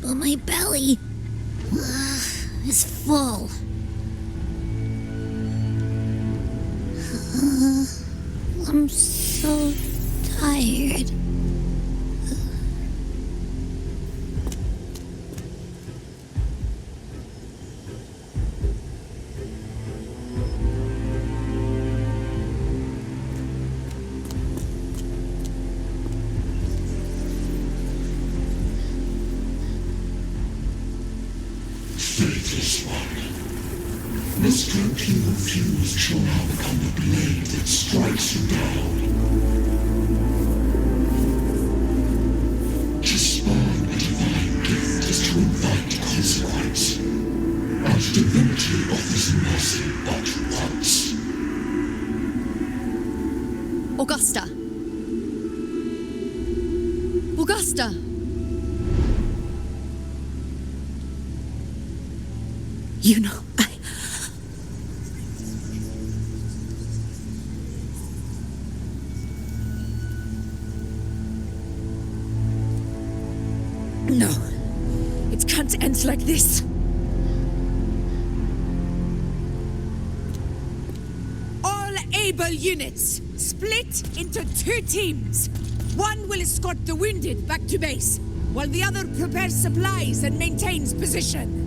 But my belly is full. I'm so tired. Faithless one. The strength you refused shall now become the blade that strikes you down. To spawn a divine gift is to invite consequence. And divinity offers mercy but once. Augusta! Augusta! You know, No. It can't end like this. All able units, split into 2 teams. One will escort the wounded back to base, while the other prepares supplies and maintains position.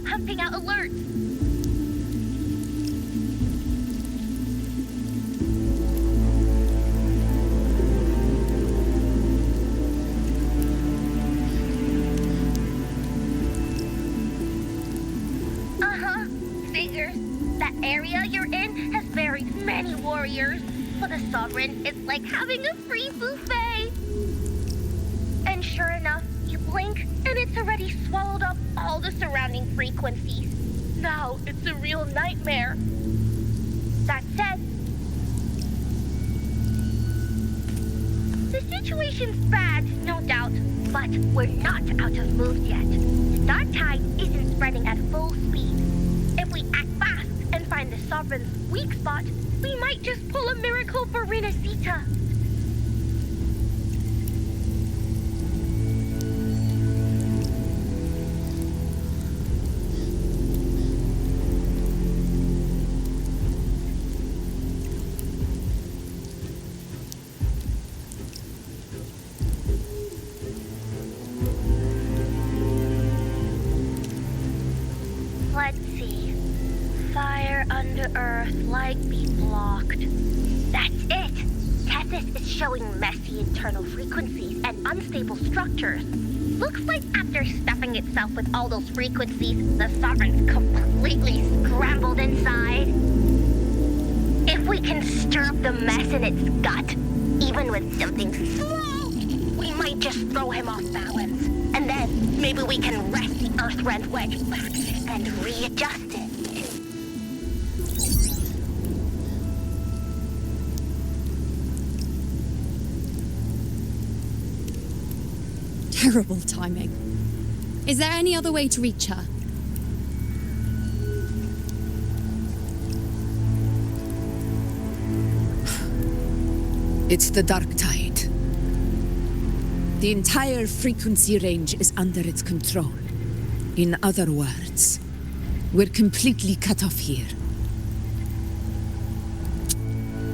Pumping out alerts. Figures. That area you're in has very many warriors. For the Sovereign, it's like having a free buffet. And sure enough, you blink, and it's already swallowed up all the surrounding frequencies. Now it's a real nightmare. That said, the situation's bad, no doubt, but we're not out of moves yet. The dark tide isn't spreading at full speed. If we act fast and find the Sovereign's weak spot, we might just pull a miracle for Renacita. Let's see. Fire under earth, light be blocked. That's it! Tethys is showing messy internal frequencies and unstable structures. Looks like after stuffing itself with all those frequencies, the Sovereign's completely scrambled inside. If we can stir up the mess in its gut, even with something small, we might just throw him off balance. And then maybe we can wrest the Earthrend wedge back and readjust it. Terrible timing. Is there any other way to reach her? It's the dark tide. The entire frequency range is under its control. In other words, we're completely cut off here.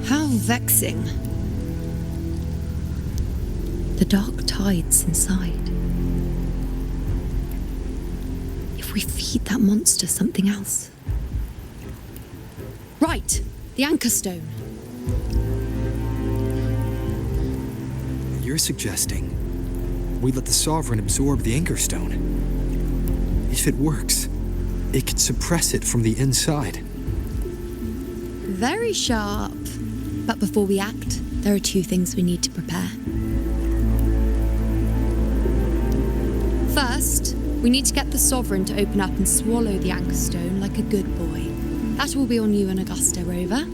How vexing. The dark tide's inside. If we feed that monster something else. Right, the anchor stone. You're suggesting we let the Sovereign absorb the anchor stone. If it works, it could suppress it from the inside. Very sharp. But before we act, there are 2 things we need to prepare. First, We need to get the Sovereign to open up and swallow the Anchor Stone like a good boy. That will be on you and Augusta, Rover.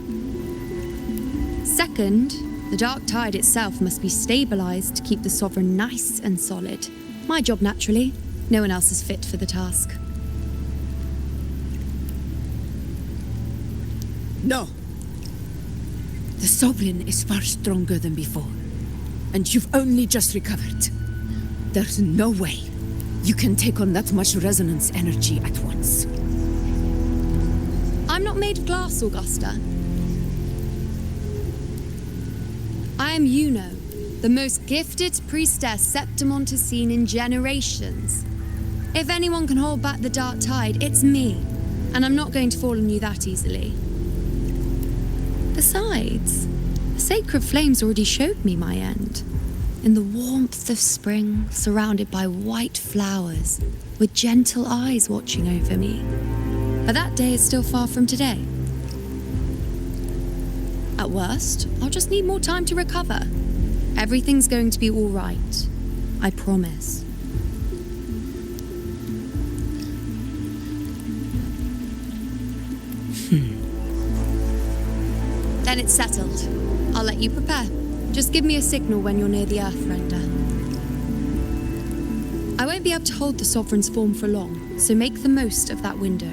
Second, the Dark Tide itself must be stabilized to keep the Sovereign nice and solid. My job, naturally. No one else is fit for the task. No. The Sovereign is far stronger than before. And you've only just recovered. There's no way you can take on that much resonance energy at once. I'm not made of glass, Augusta. I am Yuno, the most gifted priestess Septimont has seen in generations. If anyone can hold back the Dark Tide, it's me. And I'm not going to fall on you that easily. Besides, the sacred flames already showed me my end. In the warmth of spring, surrounded by white flowers, with gentle eyes watching over me. But that day is still far from today. At worst, I'll just need more time to recover. Everything's going to be all right. I promise. Then it's settled. I'll let you prepare. Just give me a signal when you're near the Earthrender. I won't be able to hold the Sovereign's form for long, so make the most of that window.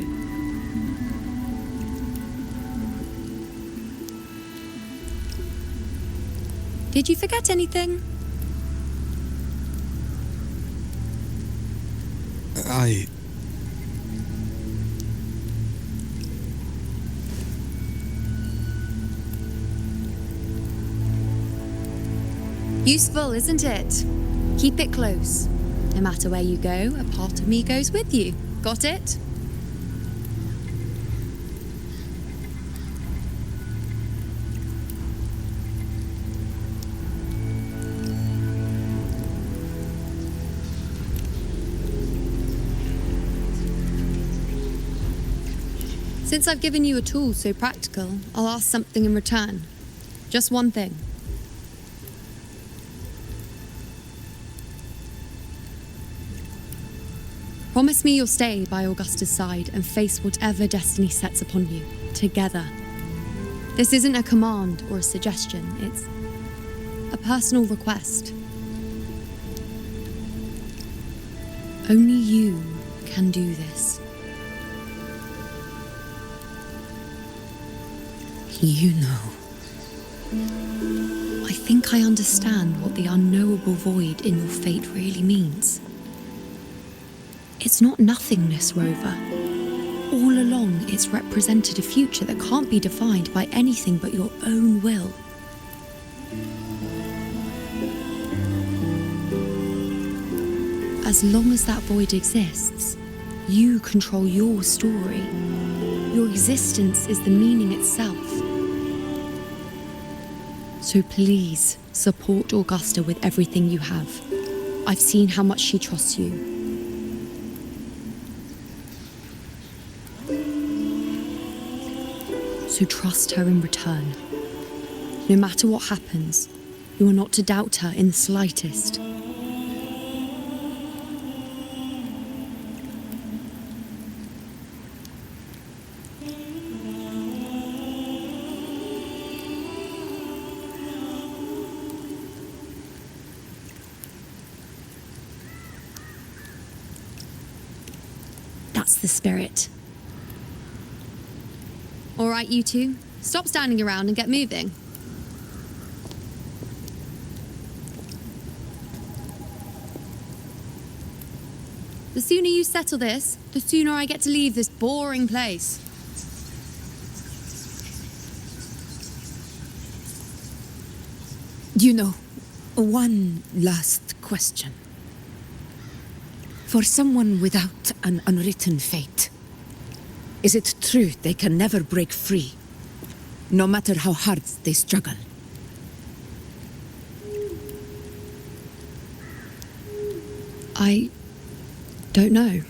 Did you forget anything? Useful, isn't it? Keep it close. No matter where you go, a part of me goes with you. Got it? Since I've given you a tool so practical, I'll ask something in return. Just one thing. Promise me you'll stay by Augusta's side and face whatever destiny sets upon you, together. This isn't a command or a suggestion, it's a personal request. Only you can do this. You know. I think I understand what the unknowable void in your fate really means. It's not nothingness, Rover. All along, it's represented a future that can't be defined by anything but your own will. As long as that void exists, you control your story. Your existence is the meaning itself. So please, support Augusta with everything you have. I've seen how much she trusts you. So trust her in return. No matter what happens, you are not to doubt her in the slightest. That's the spirit. All right, you two, stop standing around and get moving. The sooner you settle this, the sooner I get to leave this boring place. You know, one last question. For someone without an unwritten fate, is it true they can never break free, no matter how hard they struggle? I don't know.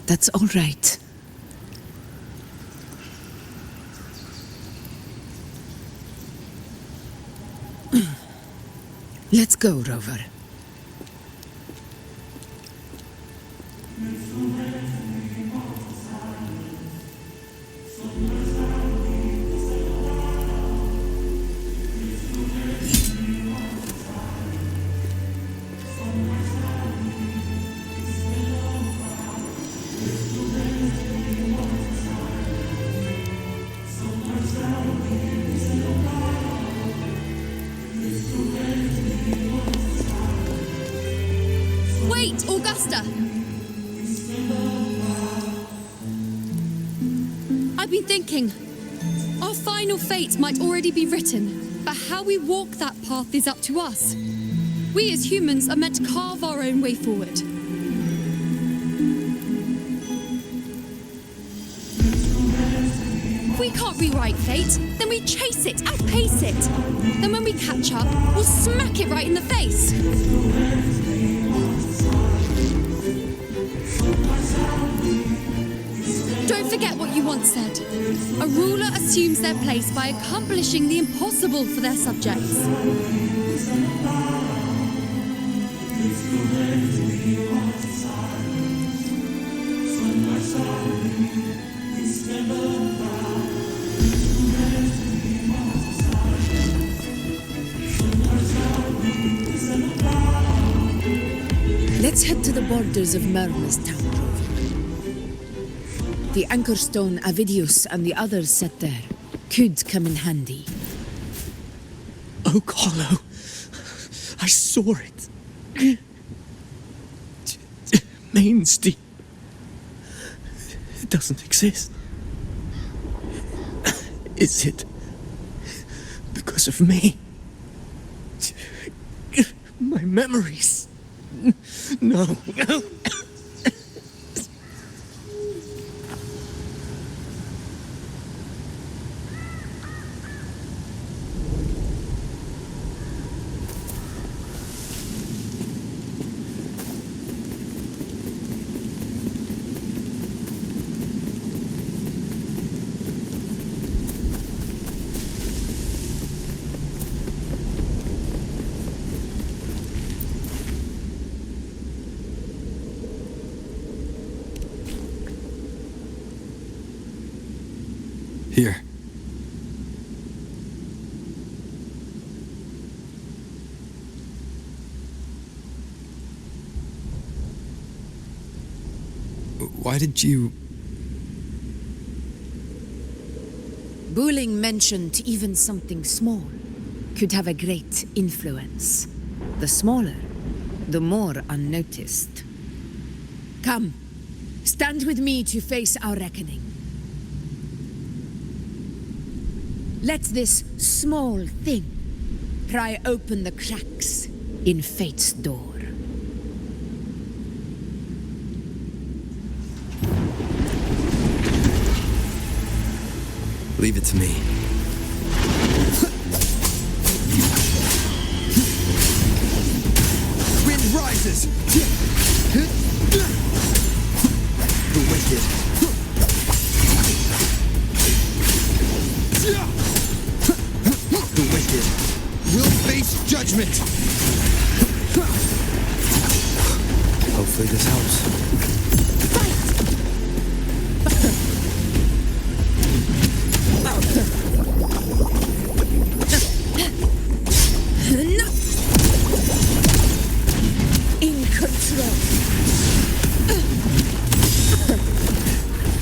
That's all right. Let's go, Rover. Wait, Augusta! I've been thinking. Our final fate might already be written, but how we walk that path is up to us. We as humans are meant to carve our own way forward. If we can't rewrite fate, then we chase it, outpace it. Then when we catch up, we'll smack it right in the face. Don't forget what you once said. A ruler assumes their place by accomplishing the impossible for their subjects. Let's head to the borders of Merma's town, Rover. The anchor stone Avidius and the others set there could come in handy. Oh, Carlo. I saw it. Main's deep. It doesn't exist. Is it because of me? My memories. No. Here. Why did you... Booling mentioned even something small could have a great influence. The smaller, the more unnoticed. Come, stand with me to face our reckoning. Let this small thing pry open the cracks in fate's door. Leave it to me. Wind rises. The wicked. The wicked will face judgment. Hopefully this helps. In control.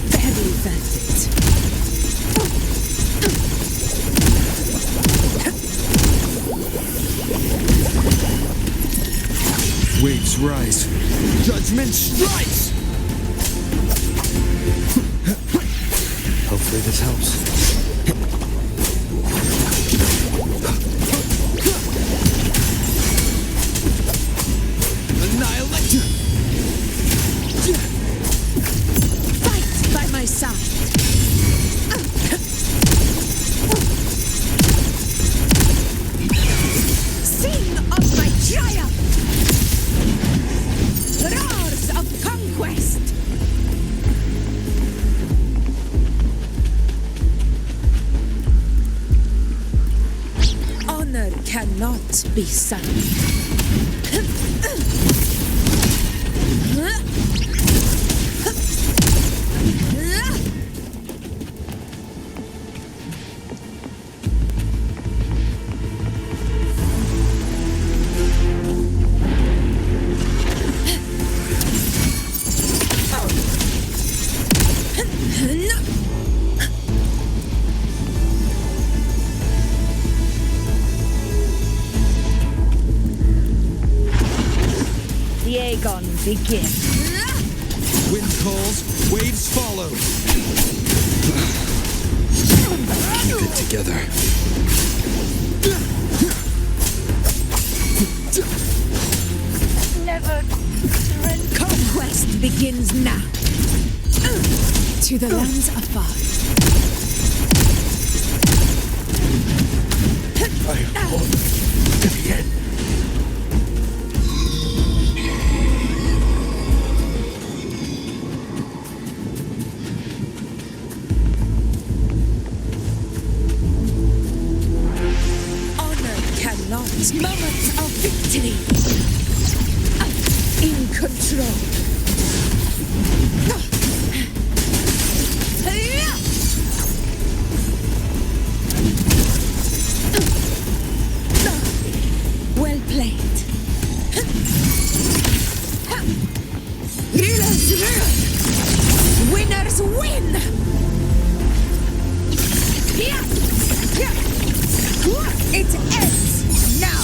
Barely felt it. Waves rise. Judgment strikes. Hopefully this helps. Annihilate. Fight by my side. Sing of my triumph. Roars of conquest. cannot be silenced. The Aegon begins. Wind calls, waves follow. Keep it together. Never surrender. Conquest begins now. To the lands afar. I have fought to the end. Moment of victory. In control. Well played. Rulers rule. Winners win. It ends now.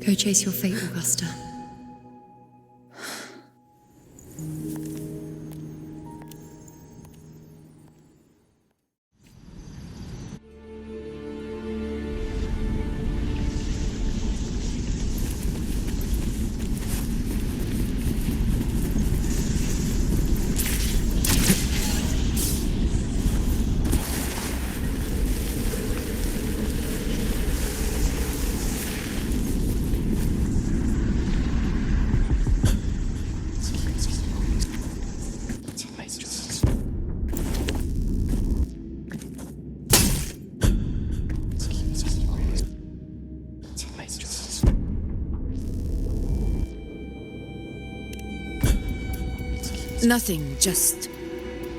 Go chase your fate, Augusta. Nothing, just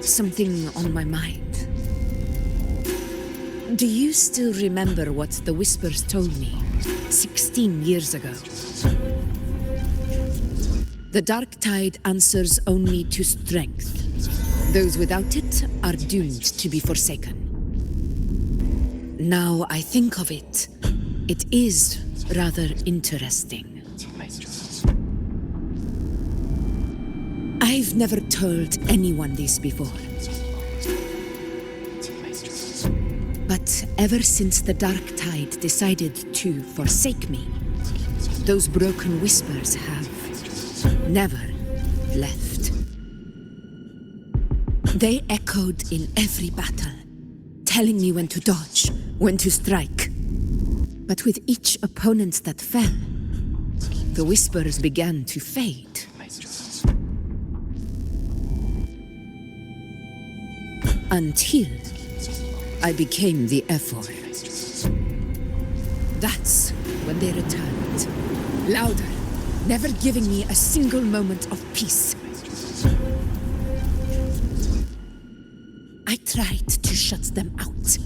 something on my mind. Do you still remember what the Whispers told me 16 years ago? The dark tide answers only to strength. Those without it are doomed to be forsaken. Now I think of it, it is rather interesting. I've never told anyone this before. But ever since the dark tide decided to forsake me, those broken whispers have never left. They echoed in every battle, telling me when to dodge, when to strike. But with each opponent that fell, the whispers began to fade. Until I became the Ephor. That's when they returned. Louder, never giving me a single moment of peace. tried to shut them out.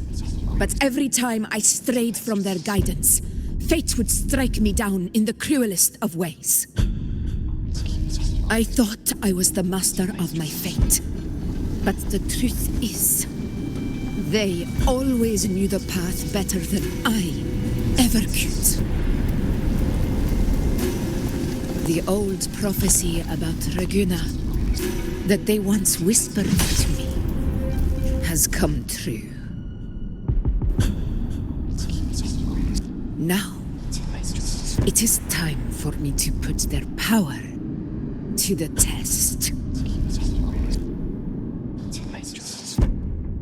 But every time I strayed from their guidance, fate would strike me down in the cruelest of ways. I thought I was the master of my fate. But the truth is, they always knew the path better than I ever could. The old prophecy about Reguna, that they once whispered to me, has come true. Now, it is time for me to put their power to the test.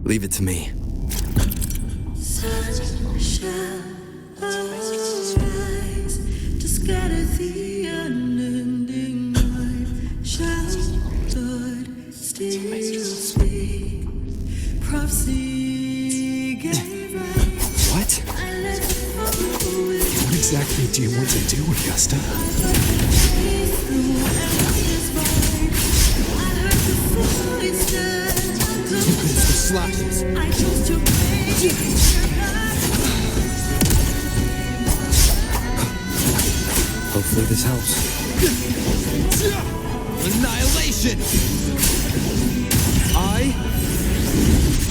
Leave it to me. What? What exactly do you want to do, Augusta? It's the slashes. Hopefully this helps. Annihilation! I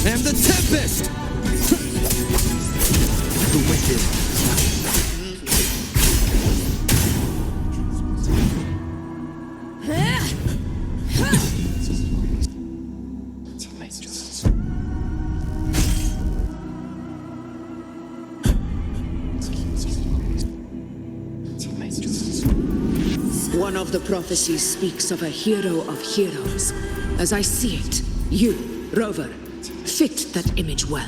am the Tempest! The wicked. One of the prophecies speaks of a hero of heroes. As I see it, you, Rover, fit that image well.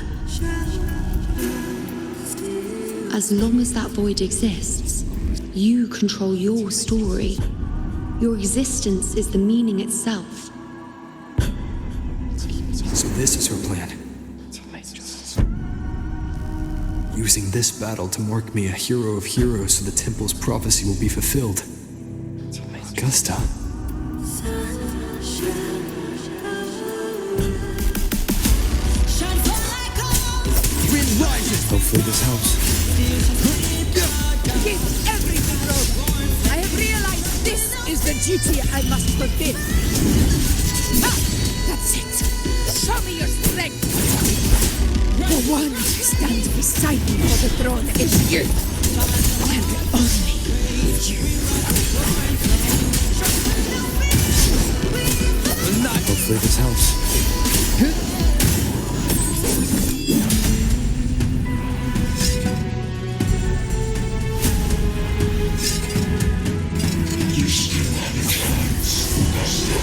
As long as that void exists, you control your story. Your existence is the meaning itself. So this is her plan. Using this battle to mark me a hero of heroes so the temple's prophecy will be fulfilled. Augusta. Wind rises! Hopefully this helps. Give everything, Rover. I have realized this is the duty I must fulfill. Ah, that's it. Show me your strength. The one to stand beside me for the throne is you. And only you. Hopefully this helps. You still have a chance, Augusta.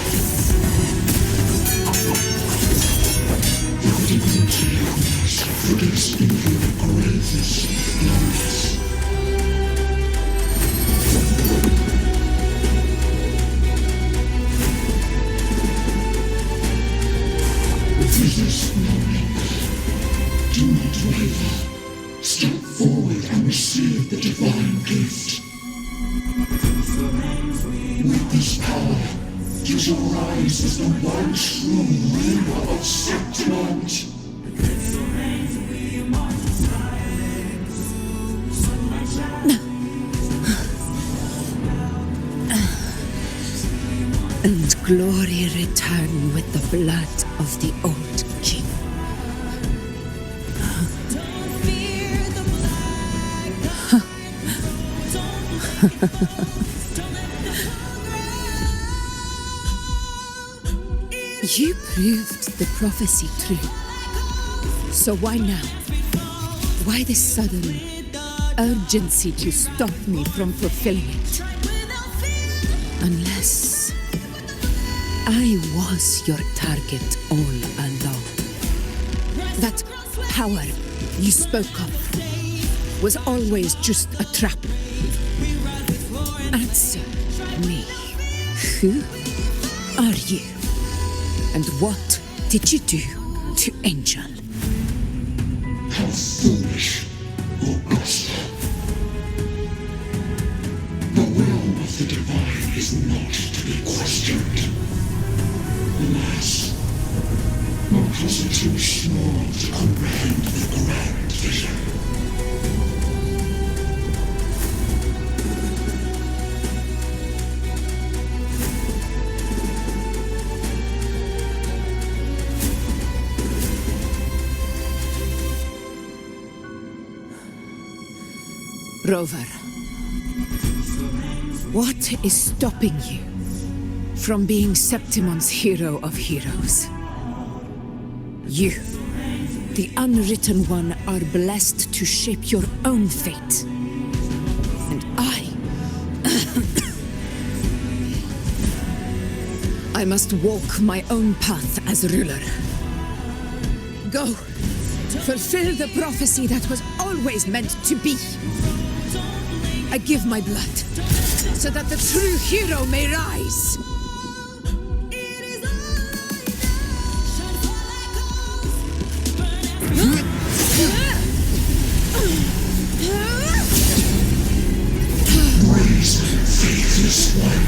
Putting into your eyes for this even the greatest nights. This moment, do not waver. Step forward and receive the divine gift. With this power, you shall rise as the one true ruler of Septimont. And glory return with the blood of the old king. You proved the prophecy true. So why now? Why this sudden urgency to stop me from fulfilling it? Unless I was your target all along. That power you spoke of was always just a trap. Answer me. Who are you? And what did you do to Angel? How foolish, Augusta. The will of the divine is not to be questioned. Alas, because are too small to comprehend the grand vision. Rover, what is stopping you from being Septimon's hero of heroes? You, the unwritten one, are blessed to shape your own fate. And I must walk my own path as ruler. Go, fulfill the prophecy that was always meant to be. I give my blood, so that the true hero may rise. Brazen, faithless one,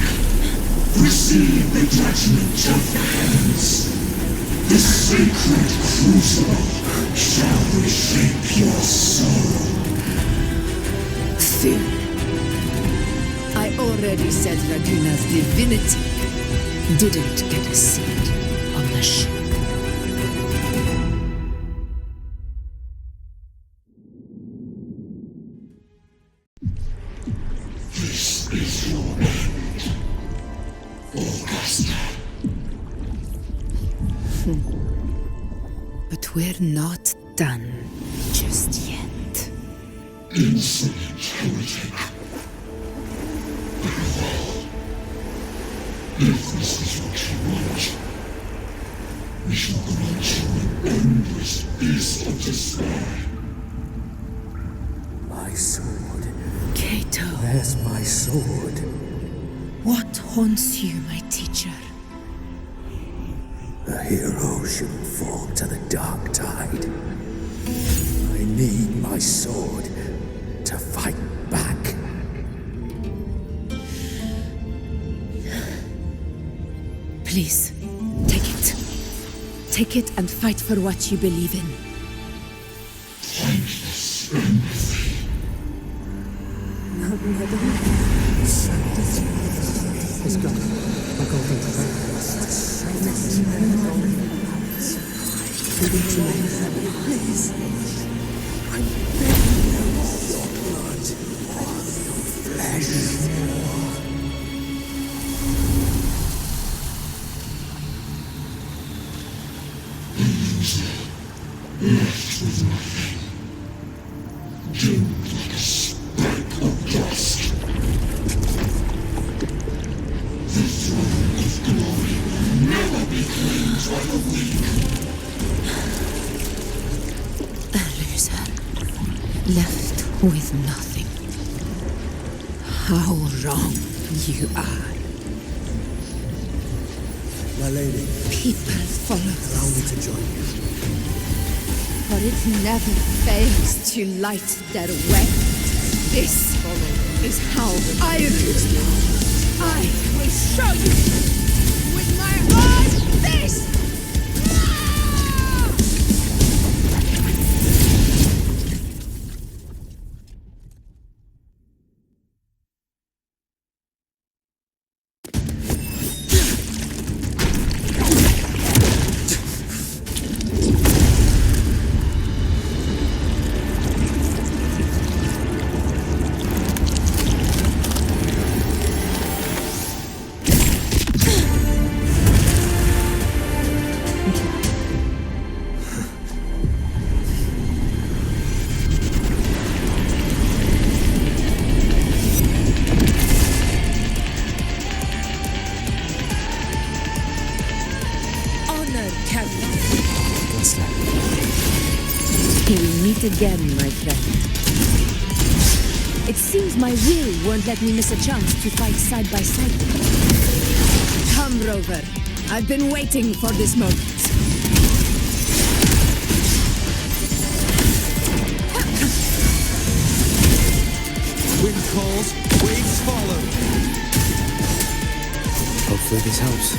receive the judgment of the hands. The sacred crucible shall reshape your soul. Fool. I already said Raguna's divinity didn't get a seat on the ship. This is your end, Augusta. But we're not done just yet. Insolent heretic. If this is what you want, we shall grant you an endless beast of despair. My sword. Cato. Where's my sword? What haunts you, my teacher? A hero shouldn't fall to the dark tide. I need my sword to fight back. Please, take it. Take it and fight for what you believe in. Thankless empathy. Let's go. I'll go get the Please. I beg you, your blood, your flesh. Left with nothing. Doomed like a speck of dust. The throne of glory will never be claimed by the weak. A loser. Left with nothing. How wrong you are. My lady. People follow Allow me us, to join you. for it never fails to light their way. This is how I rule. I will show you with my own fist! Again, my friend. It seems my will won't let me miss a chance to fight side by side with you. Come, Rover. I've been waiting for this moment. Wind calls, waves follow. Hopefully this helps.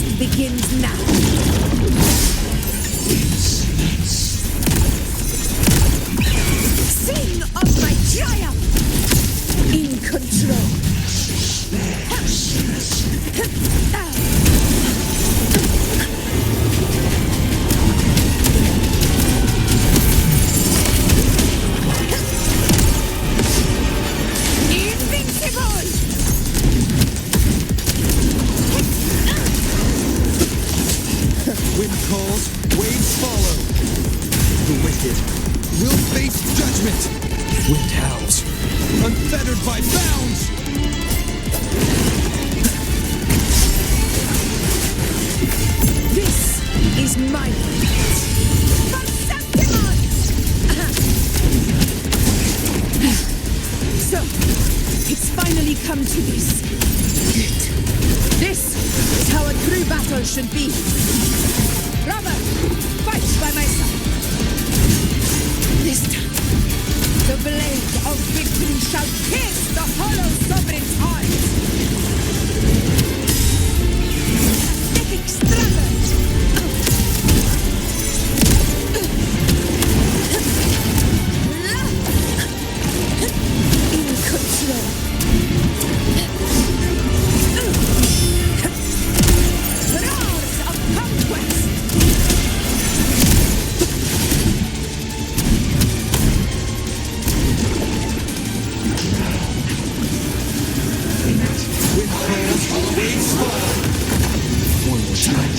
best begins now. Sing of my triumph! In control. Wind calls, waves follow. The wicked will face judgment. Wind howls, unfettered by bounds. This is my moment. For Septimon! So, it's finally come to this. This is how a true battle should be. Brother, fight by my side. This time, the blade of victory shall pierce the hollow sovereign's heart. Epic struggle. In control. Roars of conquest. Wind calls, waves fall. One more time.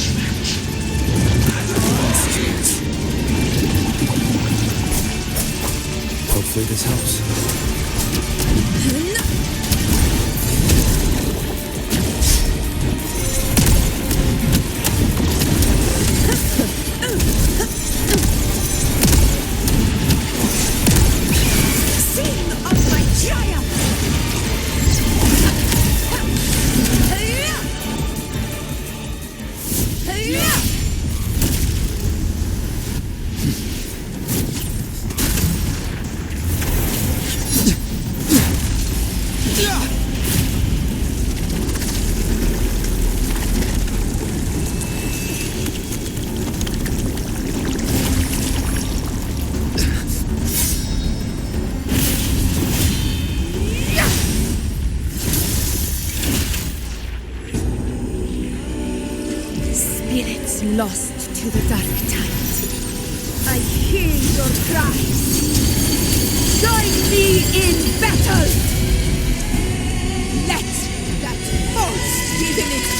Hopefully this helps. Sing of my triumph! Spirits lost to the dark tide. I hear your cries. Join me in battle! Let that false divinity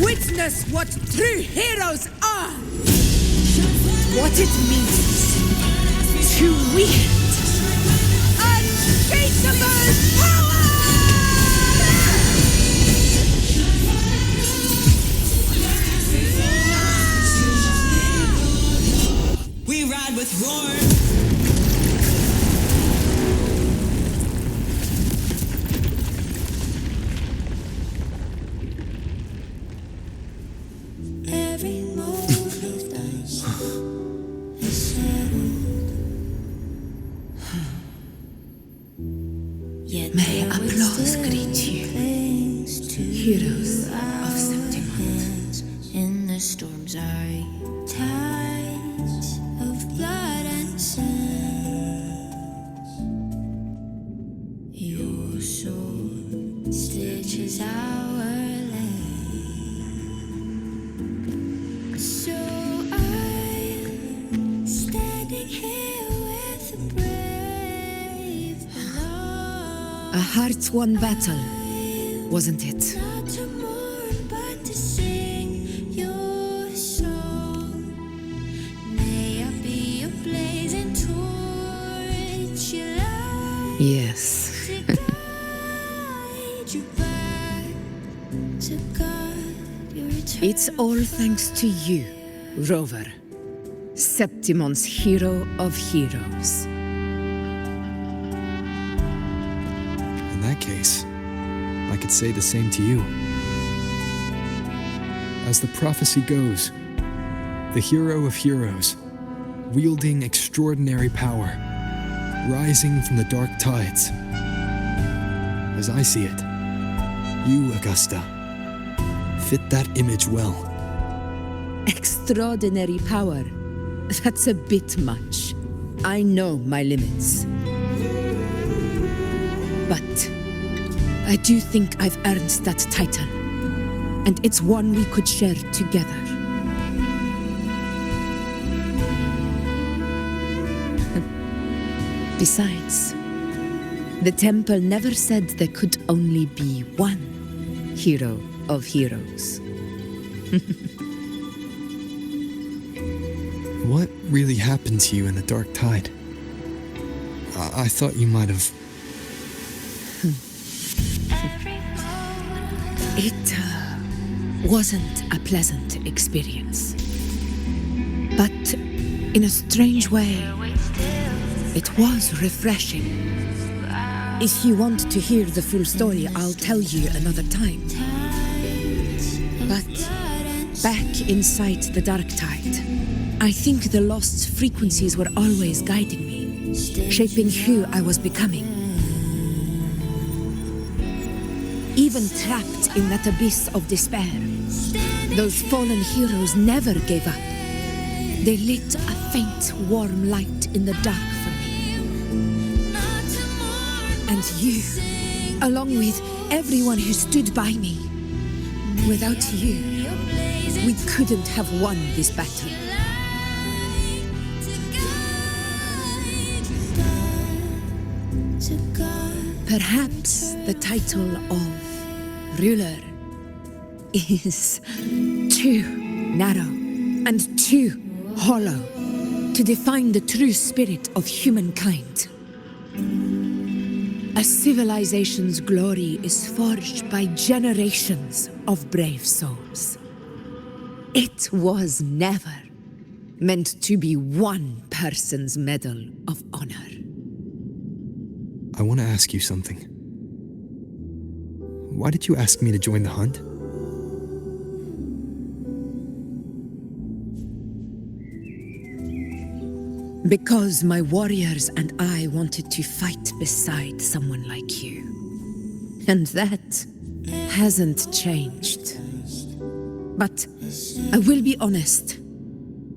witness what true heroes are! What it means to wield unshakable power! We ride with roar. Every move you've done is settled. Yet May applause greet you, heroes of Septimon. In the storms are tides of blood and sand. Your sword stitches our land. So I'm standing here with the brave below. A hard-won battle, wasn't it? Not to mourn, but to sing your song. May I be a blazing torch, your light Yes. to guide you back to God, your eternal. It's all thanks to you, Rover, Septimon's hero of heroes. In that case, I could say the same to you. As the prophecy goes, the hero of heroes, wielding extraordinary power, rising from the dark tides. As I see it, you, Augusta, fit that image well. Extraordinary power. That's a bit much. I know my limits. But I do think I've earned that title. And it's one we could share together. Besides, the temple never said there could only be one hero of heroes. What really happened to you in the Dark Tide? I thought you might have... It wasn't a pleasant experience. But in a strange way, it was refreshing. If you want to hear the full story, I'll tell you another time. But back inside the Dark Tide, I think the lost frequencies were always guiding me, shaping who I was becoming. Even trapped in that abyss of despair, those fallen heroes never gave up. They lit a faint, warm light in the dark for me. And you, along with everyone who stood by me. Without you, we couldn't have won this battle. Perhaps the title of ruler is too narrow and too hollow to define the true spirit of humankind. A civilization's glory is forged by generations of brave souls. It was never meant to be one person's medal of honor. I want to ask you something. Why did you ask me to join the hunt? Because my warriors and I wanted to fight beside someone like you. And that hasn't changed. But I will be honest.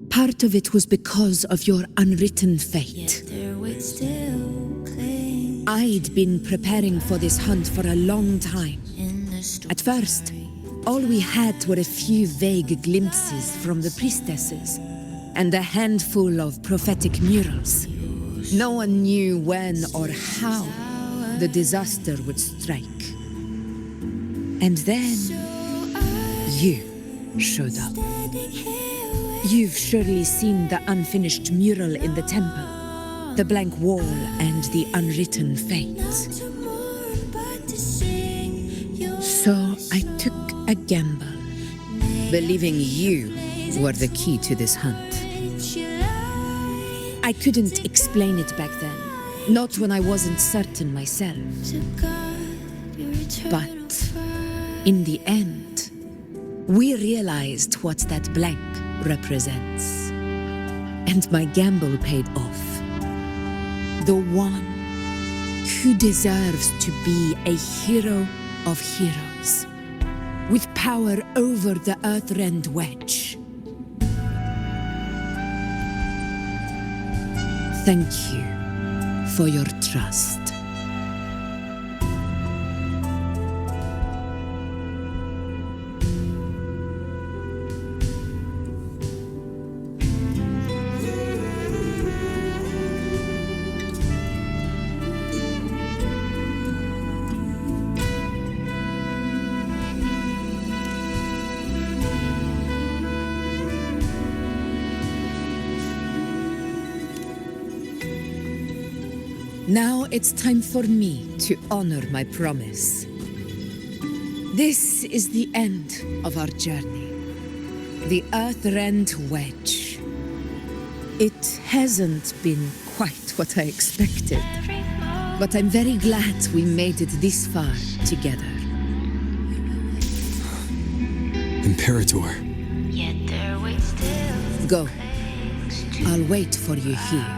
Part of it was because of your unwritten fate. I'd been preparing for this hunt for a long time. At first, all we had were a few vague glimpses from the priestesses and a handful of prophetic murals. No one knew when or how the disaster would strike. And then you showed up. You've surely seen the unfinished mural in the temple, the blank wall and the unwritten fate. So I took a gamble, believing you were the key to this hunt. I couldn't explain it back then, not when I wasn't certain myself. But in the end, we realized what that blank represents. And my gamble paid off. The one who deserves to be a hero of heroes, with power over the Earthrend Wedge. Thank you for your trust. Now it's time for me to honor my promise. This is the end of our journey. The Earthrend Wedge. It hasn't been quite what I expected, but I'm very glad we made it this far together. Imperator. Go. I'll wait for you here.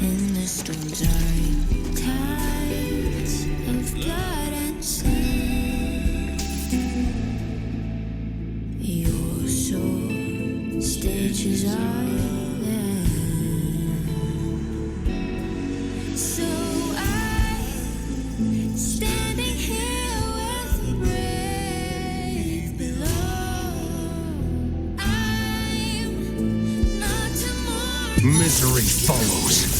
In the storms are tides of blood and sin. Witch's Island. So I'm standing here with the brave below. I'm not tomorrow. Misery follows.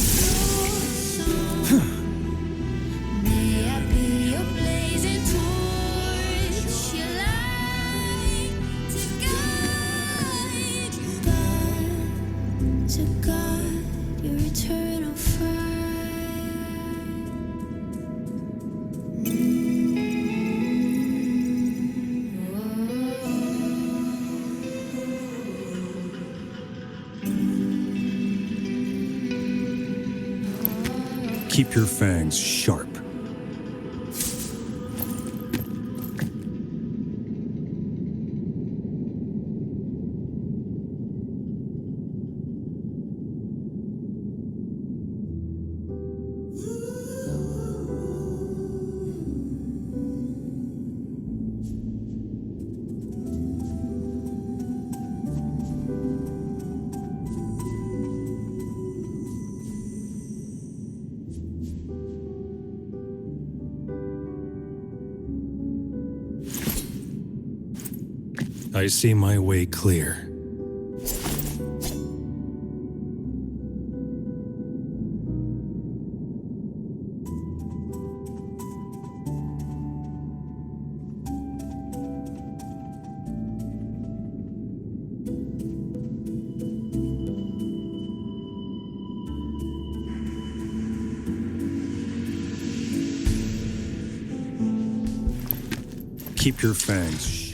May I be your blazing torch, your light to guide your eternal fire. Keep your fangs sharp. I see my way clear. Keep your fangs